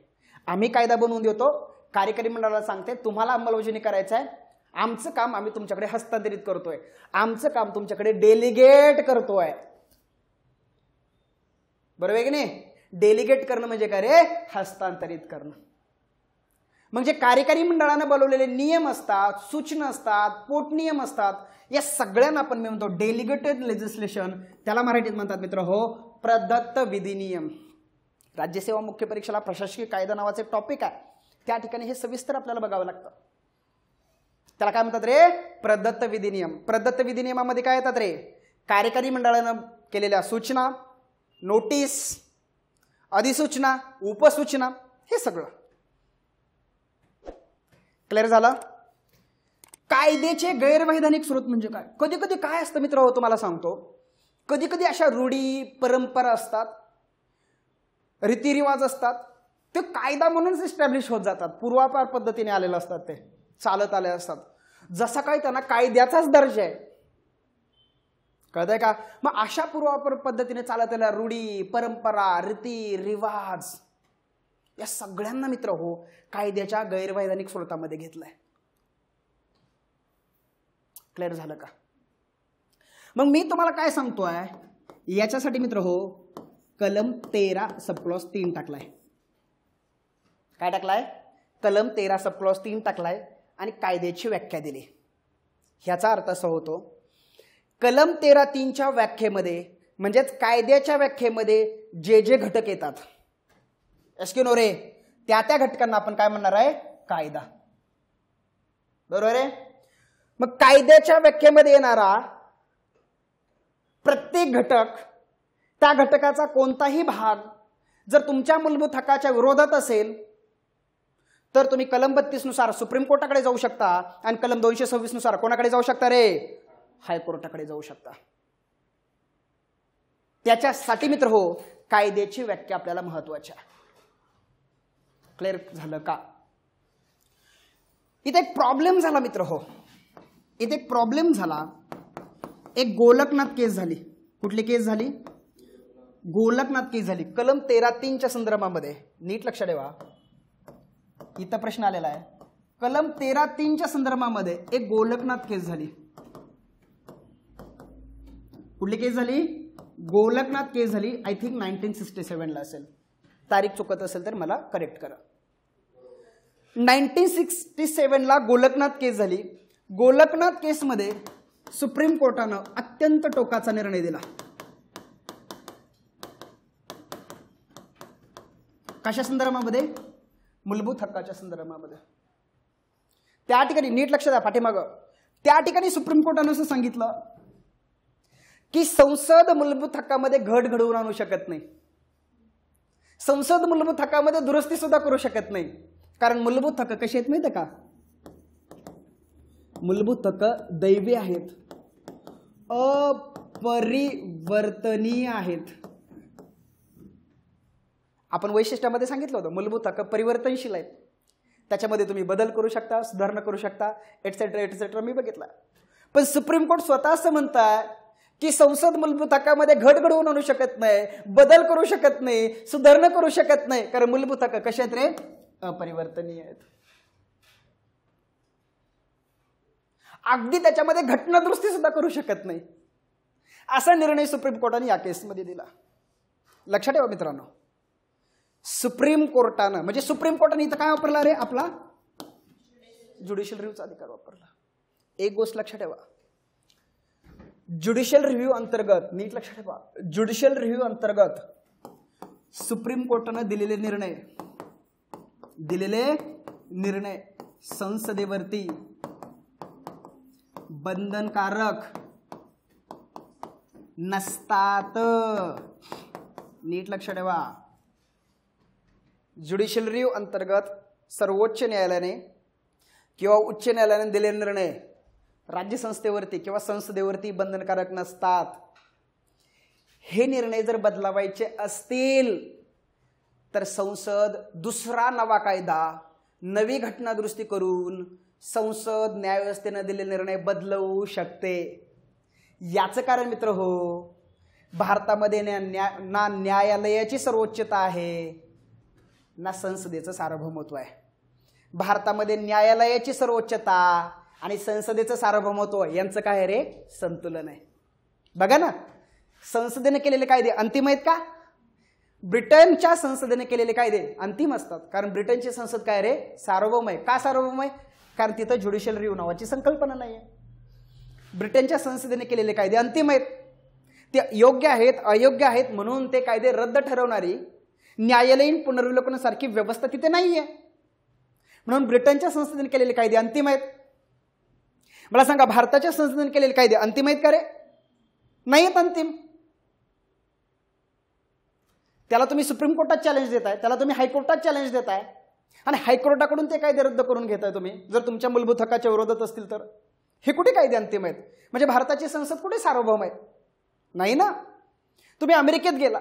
आम्ही कायदा बनवून देतो, कार्यकारी मंडळाला सांगते तुम्हाला अंमलबजावणी करायचं आहे, आमचं काम आम्ही तुमच्याकडे हस्तांतरित करतोय, आमचं काम तुमच्याकडे डेलिगेट करतोय. बरोबर आहे की नाही? डेलिगेट करणं म्हणजे काय रे? हस्तांतरित करणं. म्हणजे कार्यकारी मंडळाने बनवलेले नियम असतात, सूचना असतात, पोटनियम असतात, या सगळ्यांना आपण म्हणतो डेलिगेटेड लेजिस्लेशन. त्याला मराठीत म्हणतात मित्र हो प्रदत्त विधिनियम. राज्यसेवा मुख्य परीक्षेला प्रशासकीय कायदा नावाचे टॉपिक आहे, त्या ठिकाणी हे सविस्तर आपल्याला बघावं लागतं. त्याला काय म्हणतात रे? प्रदत्त विधिनियम. प्रदत्त विधिनियमामध्ये काय येतात रे? कार्यकारी मंडळानं केलेल्या सूचना, नोटीस, अधिसूचना, उपसूचना, हे सगळं क्लिअर झालं. कायद्याचे गैरवैधानिक स्रोत म्हणजे काय? कधी कधी काय असतं मित्र हो, तुम्हाला सांगतो, कधी कधी अशा रूढी परंपरा असतात, रीतिरिवाज असतात, ते कायदा म्हणूनच इस्टॅब्लिश होत जातात, पूर्वापार पद्धतीने आलेले असतात, ते चालत आले असतात, जसा काही त्यांना कायद्याचाच दर्जा आहे. कळतंय का? मग अशा पूर्वापार पद्धतीने चालत आलेल्या रूढी, परंपरा, रीती रिवाज या सगळ्यांना मित्र हो कायद्याच्या गैरवैधानिक स्रोतामध्ये घेतलंय. क्लिअर झालं का? मग मी तुम्हाला काय सांगतोय, याच्यासाठी मित्र हो कलम 13 सबक्लॉज 3 टाकलाय. काय टाकलाय? कलम 13 सबक्लॉज 3 टाकलाय आणि कायद्याची व्याख्या दिली. ह्याचा अर्थ असा होतो, कलम 13(3)च्या व्याख्येमध्ये म्हणजेच कायद्याच्या व्याख्येमध्ये जे जे घटक येतात एसक्यू रे, त्या त्या घटकांना आपण काय म्हणणार आहे? कायदा. बरोबर आहे? मग कायद्याच्या व्याख्येमध्ये येणारा प्रत्येक घटक, त्या घटकाचा कोणताही भाग जर तुमच्या मूलभूत हक्काच्या विरोधात असेल तर तुम्ही कलम 32 नुसार सुप्रीम कोर्टाकडे जाऊ शकता आणि कलम 226 नुसार कोणाकडे जाऊ शकता रे? हायकोर्टाकडे जाऊ शकता. त्याच्यासाठी मित्र हो कायद्याची व्याख्या आपल्याला महत्वाची आहे. क्लिअर झालं का? इथे एक प्रॉब्लेम झाला मित्र हो, इथे एक प्रॉब्लेम झाला. एक गोलकनाथ केस झाली. कुठली केस झाली? गोलकनाथ केस झाली. कलम 13(3)च्या संदर्भामध्ये नीट लक्षात ठेवा, इथं प्रश्न आलेला आहे. कलम 13(3)च्या संदर्भामध्ये एक गोलकनाथ केस झाली. कुठली केस झाली? गोलकनाथ केस झाली. आय थिंक 1967 ला असेल, तारीख चुकत असेल तर मला करेक्ट करा. 1967 ला गोलकनाथ केस झाली. गोलकनाथ केसमध्ये सुप्रीम कोर्टानं अत्यंत टोकाचा निर्णय दिला. कशा संदर्भामध्ये? मूलभूत हक्काच्या संदर्भामध्ये. त्या ठिकाणी नीट लक्ष द्या पाठीमागं, त्या ठिकाणी सुप्रीम कोर्टानं असं सांगितलं की संसद मूलभूत हक्कामध्ये घट घडवून आणू शकत नाही, संसद मूलभूत हक्कामध्ये दुरुस्ती सुद्धा करू शकत नाही. कारण मूलभूत हक्क कसे आहेत माहिती का? मूलभूत हक्क दैवी आहेत, अपरिवर्तनीय आहेत. आपण वैशिष्ट्यामध्ये सांगितलं होतं मूलभूत हक्क परिवर्तनशील आहेत, त्याच्यामध्ये तुम्ही बदल करू शकता, सुधारणा करू शकता, एटसेट्रा एटसेट्रा मी बघितला. पण सुप्रीम कोर्ट स्वतः असं म्हणतात की संसद मूलभूत हक्कामध्ये घट घडवून आणू शकत नाही, बदल करू शकत नाही, सुधारणा करू शकत नाही, कारण मूलभूत हक्क कसे आहेत रे? अपरिवर्तनीय आहेत. अगदी त्याच्यामध्ये घटना दुरुस्ती सुद्धा करू शकत नाही, असा निर्णय सुप्रीम कोर्टाने या केसमध्ये दिला. लक्षात ठेवा मित्रांनो, सुप्रीम कोर्टानं म्हणजे सुप्रीम कोर्टाने इथं काय वापरला रे? आपला ज्युडिशियल रिव्ह्यूचा अधिकार वापरला. एक गोष्ट लक्षात ठेवा, ज्युडिशियल रिव्ह्यू अंतर्गत, नीट लक्षात ठेवा, ज्युडिशियल रिव्ह्यू अंतर्गत सुप्रीम कोर्टानं दिलेले निर्णय संसदेवरती बंधनकारक नसतात. नीट लक्षात ठेवा, ज्युडिशियल रिव्ह्यू अंतर्गत सर्वोच्च न्यायालयाने किंवा उच्च न्यायालयाने दिलेले निर्णय राज्य संस्थेवरती किंवा संसदेवरती बंधनकारक नसतात. हे निर्णय जर बदलावायचे असतील तर संसद दुसरा नवा कायदा, नवी घटना दुरुस्ती करून संसद न्यायव्यवस्थेने दिलेले निर्णय बदलवू शकते. याचं कारण मित्र हो, भारतामध्ये ना न्यायालयाची सर्वोच्चता आहे ना संसदेचं सार्वभौमत्व आहे. भारतामध्ये न्यायालयाची सर्वोच्चता आणि संसदेचं सार्वभौमत्व यांचं काय रे? संतुलन आहे. बघा ना, संसदेने केलेले कायदे अंतिम आहेत का? ब्रिटनच्या संसदेने केलेले कायदे अंतिम असतात, कारण ब्रिटनची संसद काय रे? सार्वभौम आहे. का सार्वभौम आहे? कारण तिथं ज्युडिशियल रिव्ह्यू नावाची संकल्पना नाही आहे. ब्रिटनच्या संसदेने केलेले कायदे अंतिम आहेत, ते योग्य आहेत अयोग्य आहेत म्हणून ते कायदे रद्द ठरवणारी न्यायालयीन पुनर्विलोकनासारखी व्यवस्था तिथे नाहीये. म्हणून ब्रिटनच्या संसदेने केलेले कायदे अंतिम आहेत. मला सांगा, भारताच्या संसदेने केलेले कायदे अंतिम आहेत का रे? नाही आहेत अंतिम. त्याला तुम्ही सुप्रीम कोर्टात चॅलेंज देताय, त्याला तुम्ही हायकोर्टात चॅलेंज देताय, आणि हायकोर्टाकडून ते कायदे रद्द करून घेताय तुम्ही, जर तुमच्या मूलभूत हक्काच्या विरोधात असतील तर. हे कुठे कायदे अंतिम आहेत? म्हणजे भारताची संसद कुठे सार्वभौम आहे? नाही ना. तुम्ही अमेरिकेत गेला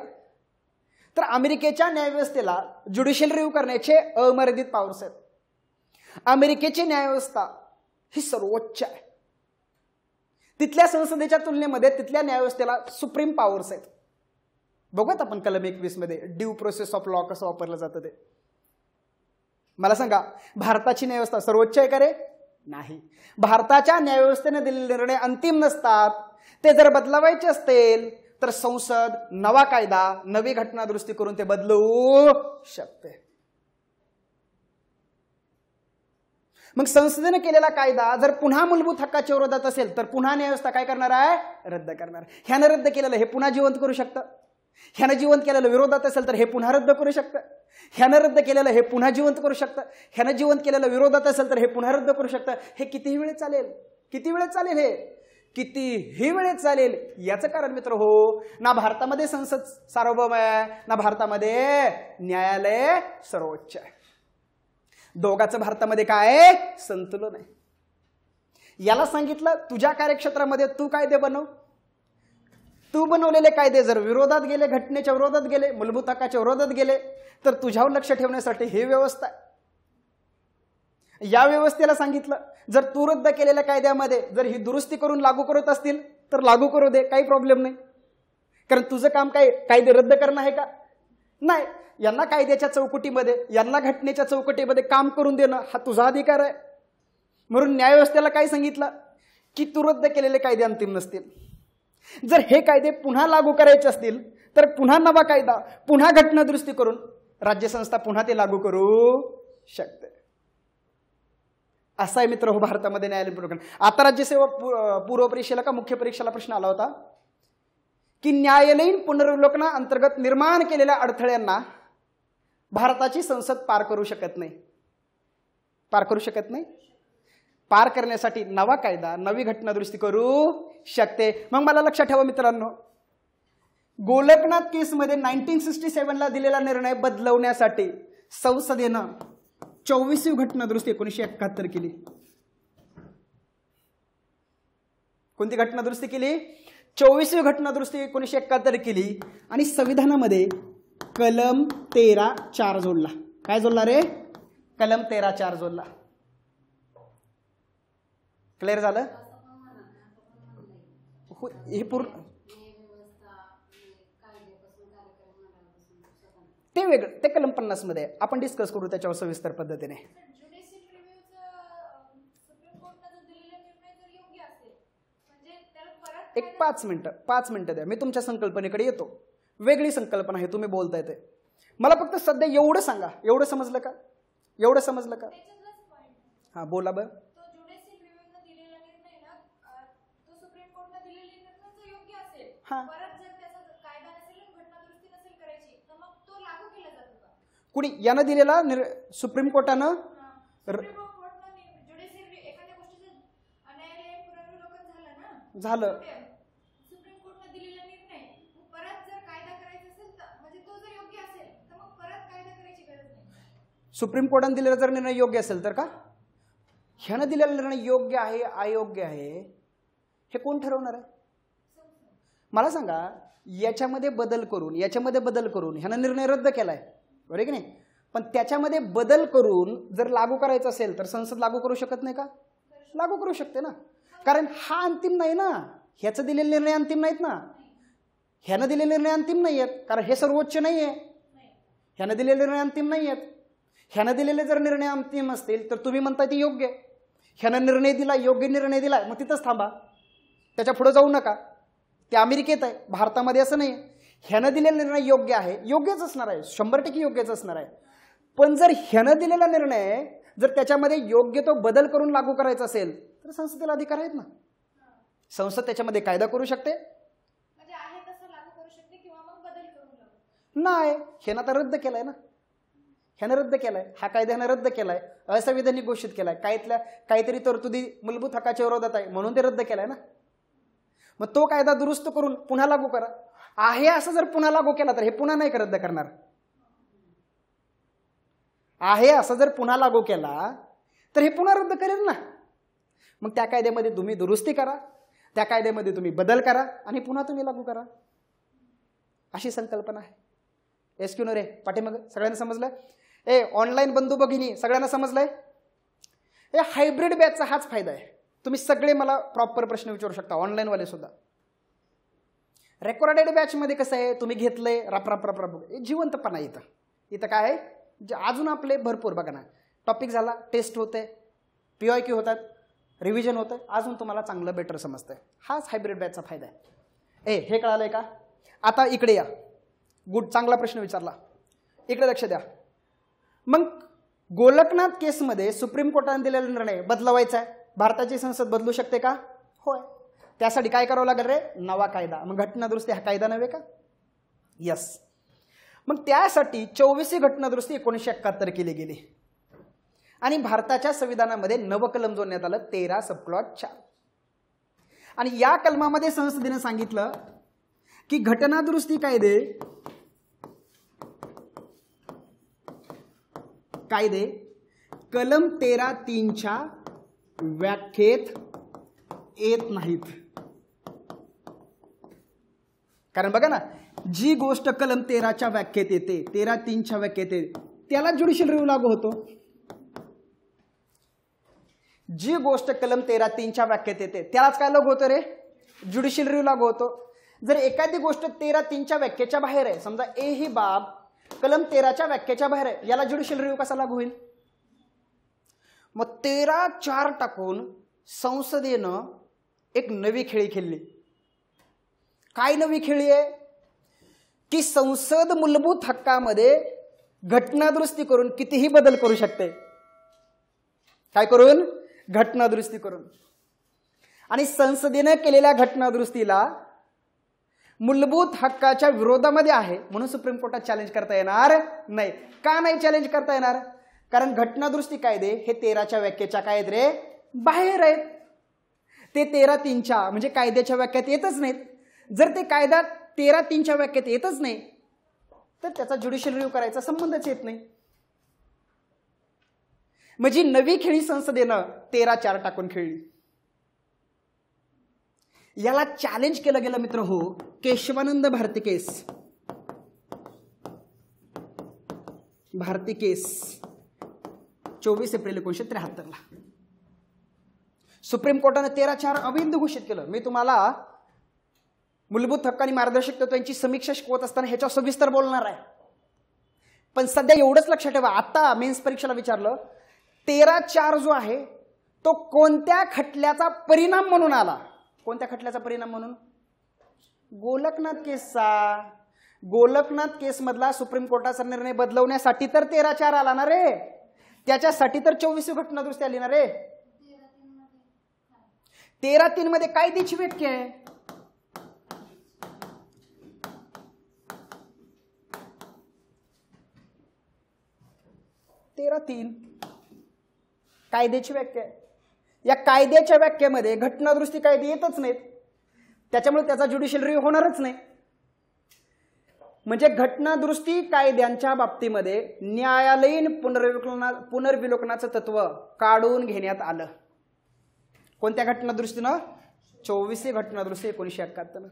तर अमेरिकेच्या न्यायव्यवस्थेला ज्युडिशियल रिव्ह्यू करण्याचे अमर्यादित पॉवर्स आहेत. अमेरिकेची न्यायव्यवस्था ही सर्वोच्च आहे. तिथल्या संसदेच्या तुलनेमध्ये तिथल्या न्यायव्यवस्थेला सुप्रीम पॉवर्स आहेत. बघूयात आपण कलम 21 मध्ये ड्यू प्रोसेस ऑफ लॉ कसं वापरलं जातं ते. मला सांगा, भारताची न्यायव्यवस्था सर्वोच्च आहे का रे? नाही. भारताच्या न्यायव्यवस्थेने दिलेले निर्णय अंतिम नसतात. ते जर बदलावायचे असतील तर संसद नवा कायदा, नवी घटना दुरुस्ती करून ते बदलवू शकते. मग संसदेने केलेला कायदा जर पुन्हा मूलभूत हक्काच्या विरोधात असेल तर पुन्हा न्यायव्यवस्था काय करणार आहे? रद्द करणार. ह्यानं रद्द केलेलं हे पुन्हा जिवंत करू शकतं. ह्यानं जिवंत केलेलं विरोधात असेल तर हे पुन्हा रद्द करू शकतं. ह्यानं रद्द केलेलं हे पुन्हा जिवंत करू शकतं. ह्यानं जिवंत केलेलं विरोधात असेल तर हे पुन्हा रद्द करू शकतं. हे कितीही वेळेस चालेल, किती वेळेस चालेल, हे कितीही वेळेस चालेल. याचं कारण मित्र हो, ना भारतामध्ये संसद सार्वभौम आहे, ना भारतामध्ये न्यायालय सर्वोच्च आहे. दोघांचं भारतामध्ये काय संतुलन आहे. याला सांगितलं तुझ्या कार्यक्षेत्रामध्ये तू कायदे बनव. तू बनवलेले कायदे जर विरोधात गेले, घटनेच्या विरोधात गेले, मूलभूत हक्काच्या विरोधात गेले तर तुझ्यावर लक्ष ठेवण्यासाठी ही व्यवस्था आहे. या व्यवस्थेला सांगितलं जर तू रद्द केलेल्या कायद्यामध्ये जर ही दुरुस्ती करून लागू करत असतील तर लागू करू दे, काही प्रॉब्लेम नाही. कारण तुझं काम काय कायदे रद्द करणं आहे का? नाही. यांना कायद्याच्या चौकटीमध्ये, यांना घटनेच्या चौकटीमध्ये काम करून देणं हा तुझा अधिकार आहे. म्हणून न्यायव्यवस्थेला काय सांगितलं की तू रद्द केलेले कायदे अंतिम नसतील. जर हे कायदे पुन्हा लागू करायचे असतील तर पुन्हा नवा कायदा, पुन्हा घटना दुरुस्ती करून राज्यसंस्था पुन्हा ते लागू करू शकते. असा आहे मित्र हो भारतामध्ये न्यायालयीन प्रकरण. आता राज्यसेवा पूर्व परीक्षेला का मुख्य परीक्षेला प्रश्न आला होता की न्यायालयीन पुनर्विलोकना अंतर्गत निर्माण केलेल्या अडथळ्यांना भारताची संसद पार करू शकत नाही. पार करू शकत नाही. पार करण्यासाठी नवा कायदा, नवी घटना दुरुस्ती करू शकते. मग मला लक्षात ठेवा मित्रांनो, गोलकनाथ केसमध्ये 1967ला दिलेला निर्णय बदलवण्यासाठी संसदेनं 24वी घटना दुरुस्ती 1971 केली. कोणती घटना दुरुस्ती केली? 24वी घटना दुरुस्ती 1971 केली. आणि संविधानामध्ये कलम 13(4) जोडला. काय जोडला रे? कलम 13(4) जोडला. क्लिअर झालं? हे पूर्ण ते वेगळं, ते कलम 50 मध्ये आपण डिस्कस करू त्याच्यावर सविस्तर पद्धतीने. एक 5 मिनिटं द्या, मी तुमच्या संकल्पनेकडे येतो. वेगळी संकल्पना आहे, तुम्ही बोलताय ते. मला फक्त सध्या एवढं सांगा, एवढं समजलं का? एवढं समजलं का? हा बोला बरं. कुणी यानं दिलेला सुप्रीम कोर्टानं झालं. सुप्रीम कोर्टाने दिलेला जर निर्णय योग्य असेल तर का? ह्यानं दिलेला निर्णय योग्य आहे अयोग्य आहे हे कोण ठरवणार आहे? मला सांगा. याच्यामध्ये बदल करून ह्यानं निर्णय रद्द केलाय, बरोबर की नाही? पण त्याच्यामध्ये बदल करून जर लागू करायचं असेल तर संसद लागू करू शकत नाही का? लागू करू शकते ना. कारण हा अंतिम नाही ना. ह्याचं दिलेले निर्णय अंतिम नाहीत ना. ह्यानं दिलेले निर्णय अंतिम नाही आहेत कारण हे सर्वोच्च नाही आहे. ह्यानं दिलेले निर्णय अंतिम नाही आहेत. ह्यानं दिलेले जर निर्णय अंतिम असतील तर तुम्ही म्हणताय ते योग्य. ह्यानं निर्णय दिला, योग्य निर्णय दिलाय, मग तिथंच थांबा, त्याच्या पुढे जाऊ नका. ते अमेरिकेत आहे, भारतामध्ये असं नाही. ह्यानं दिलेला निर्णय योग्य आहे, योग्यच असणार आहे, 100% योग्यच असणार आहे. पण जर ह्यानं दिलेला निर्णय जर त्याच्यामध्ये योग्य तो बदल करून लागू करायचा असेल तर संसदेला अधिकार आहेत ना. संसद त्याच्यामध्ये कायदा करू शकते, नाही. ह्यानं तर रद्द केलाय ना. ह्यानं रद्द केलाय, हा कायद्यानं रद्द केलाय, असंविधानिक घोषित केलाय, काहीतरी तरतुदी मूलभूत हक्काच्या विरोधात आहे म्हणून ते रद्द केलाय ना. मग तो कायदा दुरुस्त करून पुन्हा लागू करा. आहे असं जर पुन्हा लागू केला तर हे पुन्हा नाही रद्द करणार. आहे असं जर पुन्हा लागू केला तर हे पुन्हा रद्द करेल ना. मग त्या कायद्यामध्ये तुम्ही दुरुस्ती करा, त्या कायद्यामध्ये तुम्ही बदल करा आणि पुन्हा तुम्ही लागू करा, अशी संकल्पना आहे. एसक्यू नो रे पाठीमाग सगळ्यांना समजलं? ऑनलाईन बंधू भगिनी सगळ्यांना समजलंय? हायब्रिड बॅचचा हाच फायदा आहे. तुम्ही सगळे मला प्रॉपर प्रश्न विचारू शकता, ऑनलाईन वाले सुद्धा. रेकॉर्डेड बॅच मध्ये कसं आहे, तुम्ही घेतलंय रप रप रप रप जिवंतपणा. इथं काय आहे, अजून आपले भरपूर बघा ना, टॉपिक झाला, टेस्ट होते, PYQ होतात, रिव्हिजन होतं, अजून तुम्हाला चांगलं बेटर समजतंय. हाच हायब्रिड बॅचचा फायदा आहे. हे कळालंय का? आता इकडे या. गुड, चांगला प्रश्न विचारला, इकडे लक्ष द्या. मग गोलकनाथ केसमध्ये सुप्रीम कोर्टाने दिलेला निर्णय बदलवायचा आहे. भारताची संसद बदलू शकते का? होय. त्यासाठी काय करावं लागेल रे? नवा कायदा. मग घटना दुरुस्ती हा कायदा नव्हे का? यस. मग त्यासाठी 24वी घटना दुरुस्ती 1971 केली गेली आणि भारताच्या संविधानामध्ये नवकलम जोडण्यात आलं, 13 सबक्लॉज 4. आणि या कलमामध्ये संसदेने सांगितलं की घटना दुरुस्ती कायदे कलम 13(3)च्या व्याख्येत येत नाहीत. कारण बघा ना, जी गोष्ट कलम 13च्या व्याख्येत येते, 13(3)च्या व्याख्येत येते, त्याला ज्युडिशियल रिव्ह्यू लागू होतो. जी गोष्ट कलम 13(3)च्या व्याख्येत येते त्यालाच काय लागू होतं रे? ज्युडिशियल रिव्ह्यू लागू होतो. जर एखादी गोष्ट 13(3)च्या व्याख्येच्या बाहेर आहे, समजा ही बाब कलम 13च्या व्याख्येच्या बाहेर आहे, याला ज्युडिशियल रिव्ह्यू कसा लागू होईल? मग 13(4) टाकून संसदेनं एक नवी खेळी खेळली. काय नवी खेळी आहे? की संसद मूलभूत हक्कामध्ये घटना दुरुस्ती करून कितीही बदल करू शकते. काय करून? घटना दुरुस्ती करून. आणि संसदेने केलेल्या घटना दुरुस्तीला मूलभूत हक्काच्या विरोधामध्ये आहे म्हणून सुप्रीम कोर्टात चॅलेंज करता येणार नाही. का नाही चॅलेंज करता येणार? कारण घटना दुरुस्ती कायदे हे 13च्या व्याख्येच्या काय आहेत रे? बाहेर आहेत. ते 13(3)च्या म्हणजे कायद्याच्या व्याख्यात येतच नाहीत. जर ते कायदा 13(3)च्या व्याख्येत येतच नाही तर त्याचा ज्युडिशियल रिव्ह्यू करायचा संबंधच येत नाही. म्हणजे नवी खेळी संसदेनं 13(4) टाकून खेळली. याला चॅलेंज केलं गेलं मित्र हो, केशवानंद भारती केस. भारती केस 24 एप्रिल 1973 ला सुप्रीम कोर्टाने 13(4) अवैध घोषित केलं. मी तुम्हाला मूलभूत हक्क आणि मार्गदर्शक तत्त्वांची समीक्षा शिकवत असताना ह्याच्या सविस्तर बोलणार आहे. पण सध्या एवढंच लक्षात ठेवा, आता मेन्स परीक्षेला विचारलं 13(4) जो आहे तो कोणत्या खटल्याचा परिणाम म्हणून आला? कोणत्या खटल्याचा परिणाम म्हणून? गोलकनाथ केसचा. गोलकनाथ केस मधला सुप्रीम कोर्टाचा निर्णय बदलवण्यासाठी तर 13(4) आला ना रे. त्याच्यासाठी तर 24वी घटना दुरुस्ती आली ना रे. 13(3) मध्ये कायद्याची व्याख्या आहे. कायद्याची व्याख्या आहे. या कायद्याच्या व्याख्येमध्ये घटना दुरुस्ती कायदे येतच नाहीत, त्याच्यामुळे त्याचा ज्युडिशियल रिव्ह्यू होणारच नाही. म्हणजे घटना दुरुस्ती कायद्यांच्या बाबतीमध्ये न्यायालयीन पुनर्विलोकनाचं तत्व काढून घेण्यात आलं. कोणत्या घटना दुरुस्तीनं? 24वी घटना दुरुस्ती 1971.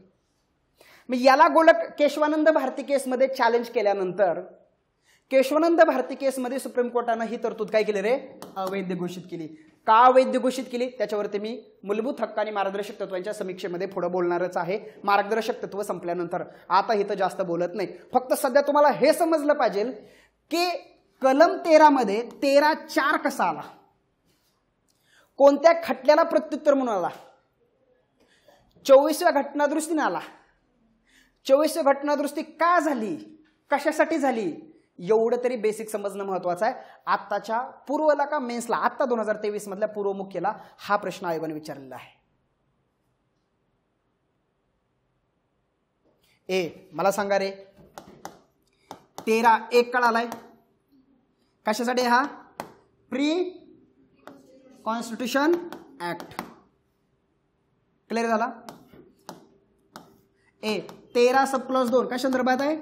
मग याला केशवानंद भारती केसमध्ये चॅलेंज केल्यानंतर केशवानंद भारती केसमध्ये सुप्रीम कोर्टानं ही तरतूद काय केली रे? अवैध घोषित केली. का अवैध घोषित केली त्याच्यावरती मी मूलभूत हक्क आणि मार्गदर्शक तत्वांच्या समीक्षेमध्ये पुढे बोलणारच आहे. मार्गदर्शक तत्व संपल्यानंतर आता इथं जास्त बोलत नाही. फक्त सध्या तुम्हाला हे समजलं पाहिजे की कलम 13 मध्ये 13(4) कसा आला, कोणत्या खटल्याला प्रत्युत्तर म्हणून आला? 24व्या घटना दुरुस्तीने आला. 24वी घटना दुरुस्ती का झाली, कशासाठी झाली, एवढं तरी बेसिक समजणं महत्वाचं आहे. आत्ताच्या पूर्वला का मेन्सला, आत्ता 2023 मधल्या पूर्व मुख्यला हा प्रश्न आयोगाने विचारलेला आहे. मला सांगा रे, 13(1) कळालाय, कशासाठी हा प्री कॉन्स्टिट्यूशन ऍक्ट. क्लिअर झाला. 13 सब क्लॉज 2 काय संदर्भात आहे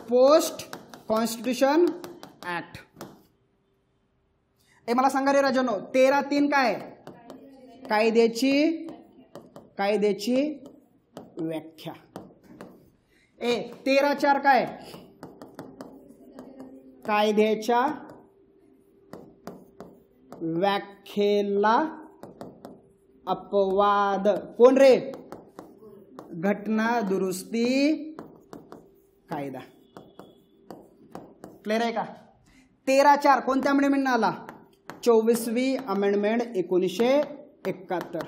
पोस्ट कॉन्स्टिट्यूशन ऍक्ट. मला सांगा रे राजानो 13(3) काय कायद्याची व्याख्या. 13(4) काय कायद्याच्या व्याख्येला अपवाद. कोण रे घटना दुरुस्ती कायदा. क्लिअर आहे का. 13(4) कोणत्या अमेंडमेंट आला 24वी अमेंडमेंट 1971.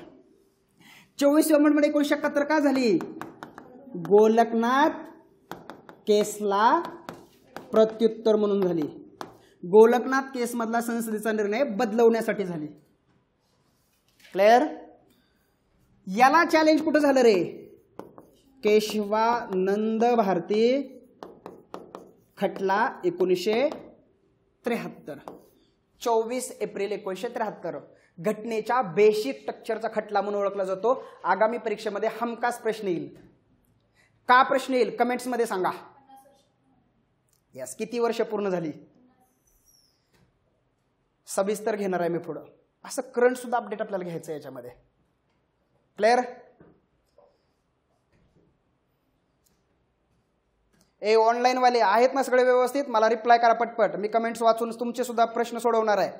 24वी अमेंडमेंट 1971 का झाली गोलकनाथ केसला प्रत्युत्तर म्हणून झाली. गोलकनाथ केस मधला संसदेचा निर्णय बदलवण्यासाठी झाली. क्लिअर. याला चॅलेंज कुठं झालं रे केशवानंद भारती खटला 1973. 24 एप्रिल 1973 घटनेच्या बेसिक स्ट्रक्चरचा खटला म्हणून ओळखला जातो. आगामी परीक्षेमध्ये हमखास प्रश्न येईल. का प्रश्न येईल कमेंट्स मध्ये सांगा. यस किती वर्ष पूर्ण झाली सविस्तर घेणार आहे मी पुढं. असं करंट सुद्धा अपडेट आपल्याला घ्यायचं आहे याच्यामध्ये. क्लिअर. ऑनलाईन वाले आहेत ना सगळे व्यवस्थित मला रिप्लाय करा पटपट. मी कमेंट्स वाचून तुमचे सुद्धा प्रश्न सोडवणार आहे.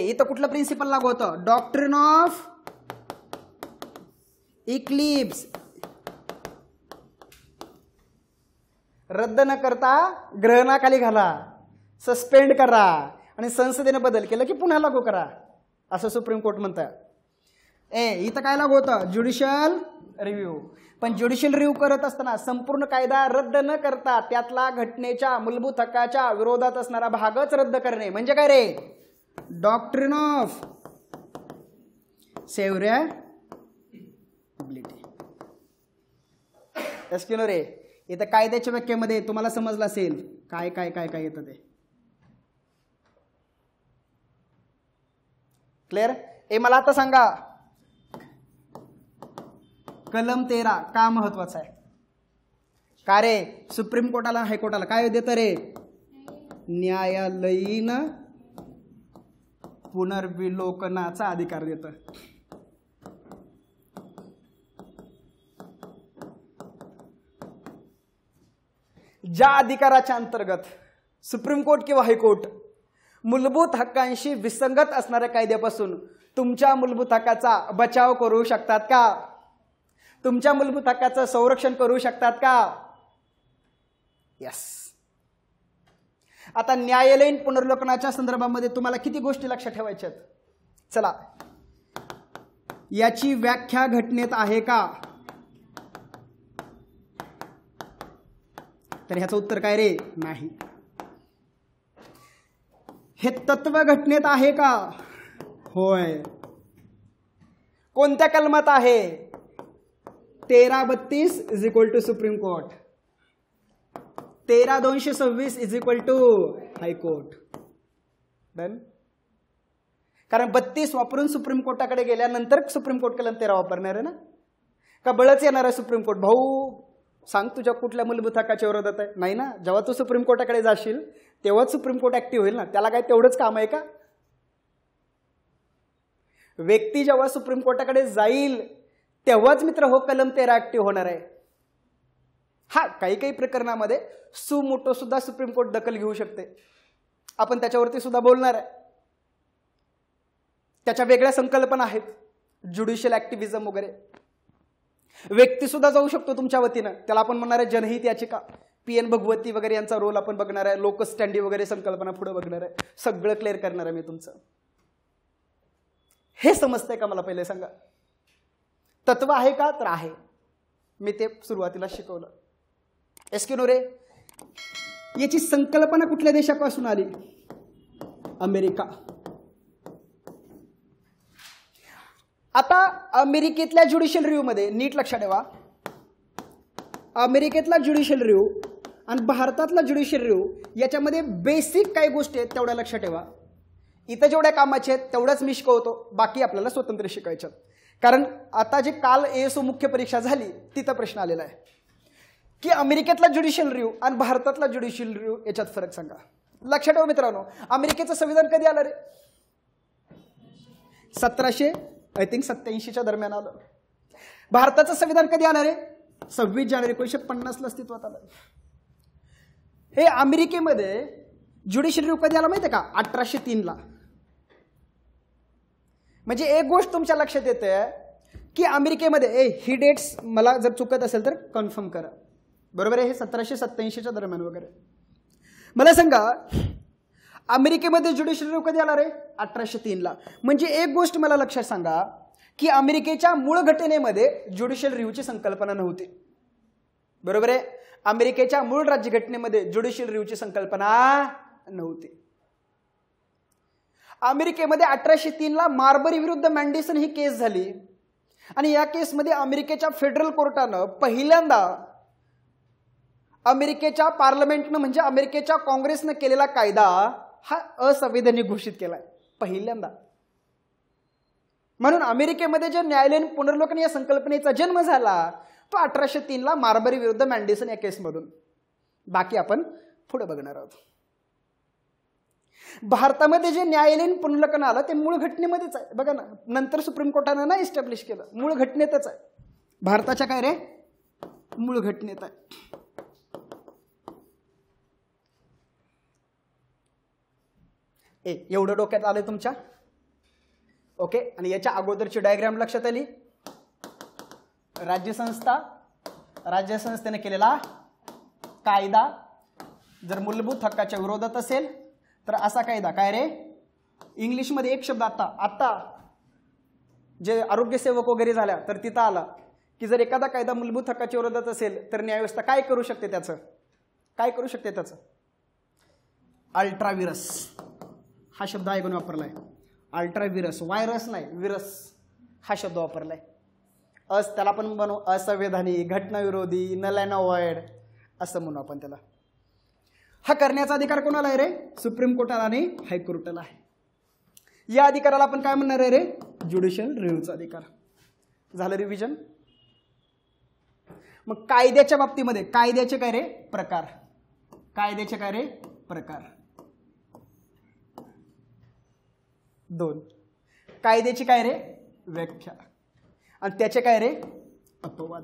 इथं कुठलं प्रिन्सिपल लागू होतं डॉक्ट्रिन ऑफ इक्लिप्स. रद्द न करता ग्रहणाखाली घाला सस्पेंड करा आणि संसदेने बदल केलं की पुन्हा लागू करा असं सुप्रीम कोर्ट म्हणतं. इथं काय लागू होतं ज्युडिशियल रिव्ह्यू. पण ज्युडिशियल रिव्ह्यू करत असताना संपूर्ण कायदा रद्द न करता त्यातला घटनेच्या मूलभूत हक्काच्या विरोधात असणारा भागच रद्द करणे म्हणजे काय रे डॉक्ट्रिन ऑफ सेव्हरेबिलिटी. एसक्यूनो रे इथं कायद्याच्या व्याख्येमध्ये तुम्हाला समजलं असेल काय काय काय काय येतं ते. क्लिअर. मला आता सांगा कलम 13 का महत्वाचा आहे. का रे सुप्रीम कोर्टाला हायकोर्टाला काय देतं रे न्यायालयीन पुनर्विलोकनाचा अधिकार देतं. ज्या अधिकाराच्या अंतर्गत सुप्रीम कोर्ट किंवा हायकोर्ट मूलभूत हक्कांशी विसंगत असणाऱ्या कायद्यापासून तुमच्या मूलभूत हक्काचा बचाव करू शकतात का तुमच्या मूलभूत हक्काचं संरक्षण करू शकतात का. यस. आता न्यायालयीन पुनर्विलोकनाच्या संदर्भामध्ये तुम्हाला किती गोष्टी लक्षात ठेवायच्यात. चला याची व्याख्या घटनेत आहे का तर ह्याचं उत्तर काय रे नाही. हे तत्व घटनेत आहे का होय. कोणत्या कलमात आहे 1332 is equal to supreme court 13226 is equal to high court. Done. कारण 32 वापरून सुप्रीम कोर्टाकडे गेल्यानंतर सुप्रीम कोर्ट कलम 13 वापरणार आहे ना का बळच येणार आहे सुप्रीम कोर्ट भाऊ सांग तुझ्या कुठल्या मूलभूत हक्काच्या विरोधात आहे नाही ना. जेव्हा तू सुप्रीम कोर्टाकडे जाशील तेव्हाच सुप्रीम कोर्ट ऍक्टिव्ह होईल ना. त्याला काय तेवढंच काम आहे का. व्यक्ती जेव्हा सुप्रीम कोर्टाकडे जाईल तेव्हाच मित्र हो कलम 13 ऍक्टिव्ह होणार आहे. हा काही काही प्रकरणामध्ये सुमोटो सुद्धा सुप्रीम कोर्ट दखल घेऊ शकते. आपण त्याच्यावरती सुद्धा बोलणार आहे. त्याच्या वेगळ्या संकल्पना आहेत ज्युडिशियल ऍक्टिव्हिजम वगैरे. व्यक्ती सुद्धा जाऊ शकतो तुमच्या वतीनं त्याला आपण म्हणणार आहे जनहित याचिका. PN भगवती वगैरे यांचा रोल आपण बघणार आहे. लोकस स्टँडी वगैरे संकल्पना पुढे बघणार आहे. सगळं क्लिअर करणार आहे मी तुमचं. हे समजतंय का मला पहिले सांगा. तत्व आहे का तर आहे. मी ते सुरुवातीला शिकवलं. एस्क्यूनो रे याची संकल्पना कुठल्या देशापासून आली अमेरिका. आता अमेरिकेतल्या ज्युडिशियल रिव्ह्यू मध्ये नीट लक्षात ठेवा अमेरिकेतला ज्युडिशियल रिव्ह्यू आणि भारतातला ज्युडिशियल रिव्ह्यू याच्यामध्ये बेसिक काही गोष्टी आहेत तेवढ्या लक्षात ठेवा. इथं जेवढ्या कामाचे आहेत तेवढंच मी शिकवतो, बाकी आपल्याला स्वतंत्र शिकायचं. कारण आता जे काल ASO मुख्य परीक्षा झाली तिथं प्रश्न आलेला आहे की अमेरिकेतला ज्युडिशियल रिव्ह्यू आणि भारतातला ज्युडिशियल रिव्ह्यू याच्यात फरक सांगा. लक्षात ठेवा मित्रांनो, अमेरिकेचं संविधान कधी आलं रे? 1787च्या दरम्यान आलं. भारताचं संविधान कधी आलं रे? 26 जानेवारी 1950 अस्तित्वात आलं. हे अमेरिकेमध्ये ज्युडिशियल रिव्ह्यू कधी आला माहिती आहे का? 1803ला. म्हणजे एक गोष्ट तुमच्या लक्षात येते की अमेरिकेमध्ये ही डेट्स मला जर चुकत असेल तर कन्फर्म करा, बरोबर आहे? हे 1787च्या दरम्यान वगैरे. मला सांगा अमेरिकेमध्ये ज्युडिशियल रिव्ह्यू कधी आला रे? 1803ला. म्हणजे एक गोष्ट मला लक्षात सांगा की अमेरिकेच्या मूळ घटनेमध्ये ज्युडिशियल रिव्ह्यूची संकल्पना नव्हती, बरोबर आहे? अमेरिकेच्या मूळ राज्यघटनेमध्ये ज्युडिशियल रिव्ह्यूची संकल्पना नव्हती. अमेरिकेमध्ये 1803ला मार्बरी विरुद्ध मॅन्डेसन ही केस झाली आणि या केसमध्ये अमेरिकेच्या फेडरल कोर्टानं पहिल्यांदा अमेरिकेच्या पार्लमेंटनं म्हणजे अमेरिकेच्या काँग्रेसनं केलेला कायदा हा असंवैधानिक घोषित केलाय पहिल्यांदा. म्हणून अमेरिकेमध्ये जे न्यायालयीन पुनर्लोकन या संकल्पनेचा जन्म झाला तो 1803ला मार्बरी विरुद्ध मॅन्डेसन या केसमधून. बाकी आपण पुढे बघणार आहोत. भारतामध्ये जे न्यायालयीन पुनर्लोकन आलं ते मूळ घटनेमध्येच आहे, बघा ना. नंतर सुप्रीम कोर्टानं ना इस्टॅब्लिश केलं, मूळ घटनेतच आहे. भारताच्या काय रे? मूळ घटनेत आहे. एवढं डोक्यात आलं तुमच्या? ओके. आणि याच्या अगोदरची डायग्राम लक्षात आली? राज्यसंस्थेने केलेला कायदा जर मूलभूत हक्काच्या विरोधात असेल तर असा कायदा काय रे? इंग्लिशमध्ये एक शब्द आता जे आरोग्य सेवक वगैरे झाल्या तर तिथं आला की जर एखादा कायदा मूलभूत हक्काच्या विरोधात असेल तर न्यायव्यवस्था काय करू शकते? त्याचं अल्ट्राव्हिरस हा शब्द ऐकून वापरलाय. अल्ट्राव्हिरस, व्हायरस नाही, विरस हा शब्द वापरलाय. त्याला आपण बनवू असंवैधानिक, घटनाविरोधी, नल अँड अवॉइड असं म्हणू आपण त्याला. हा करण्याचा अधिकार कोणाला आहे रे? सुप्रीम कोर्टाला आणि हायकोर्टाला आहे. या अधिकाराला आपण काय म्हणणार आहे रे? ज्युडिशियल रिव्ह्यूचा अधिकार. झालं रिव्हिजन? मग कायद्याच्या बाबतीमध्ये कायद्याचे काय रे? प्रकार. दोन. कायद्याची काय रे? व्याख्या. आणि त्याचे काय रे? अपवाद.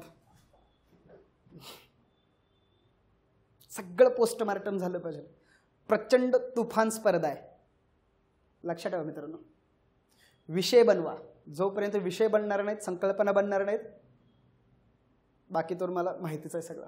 सगळं पोस्टमार्टम झालं पाहिजे. प्रचंड तुफान स्पर्धा आहे. लक्षात ठेवा मित्रांनो, विषय बनवा. जोपर्यंत विषय बनणार नाहीत, संकल्पना बनणार नाहीत, बाकी तर मला माहितीच आहे सगळं.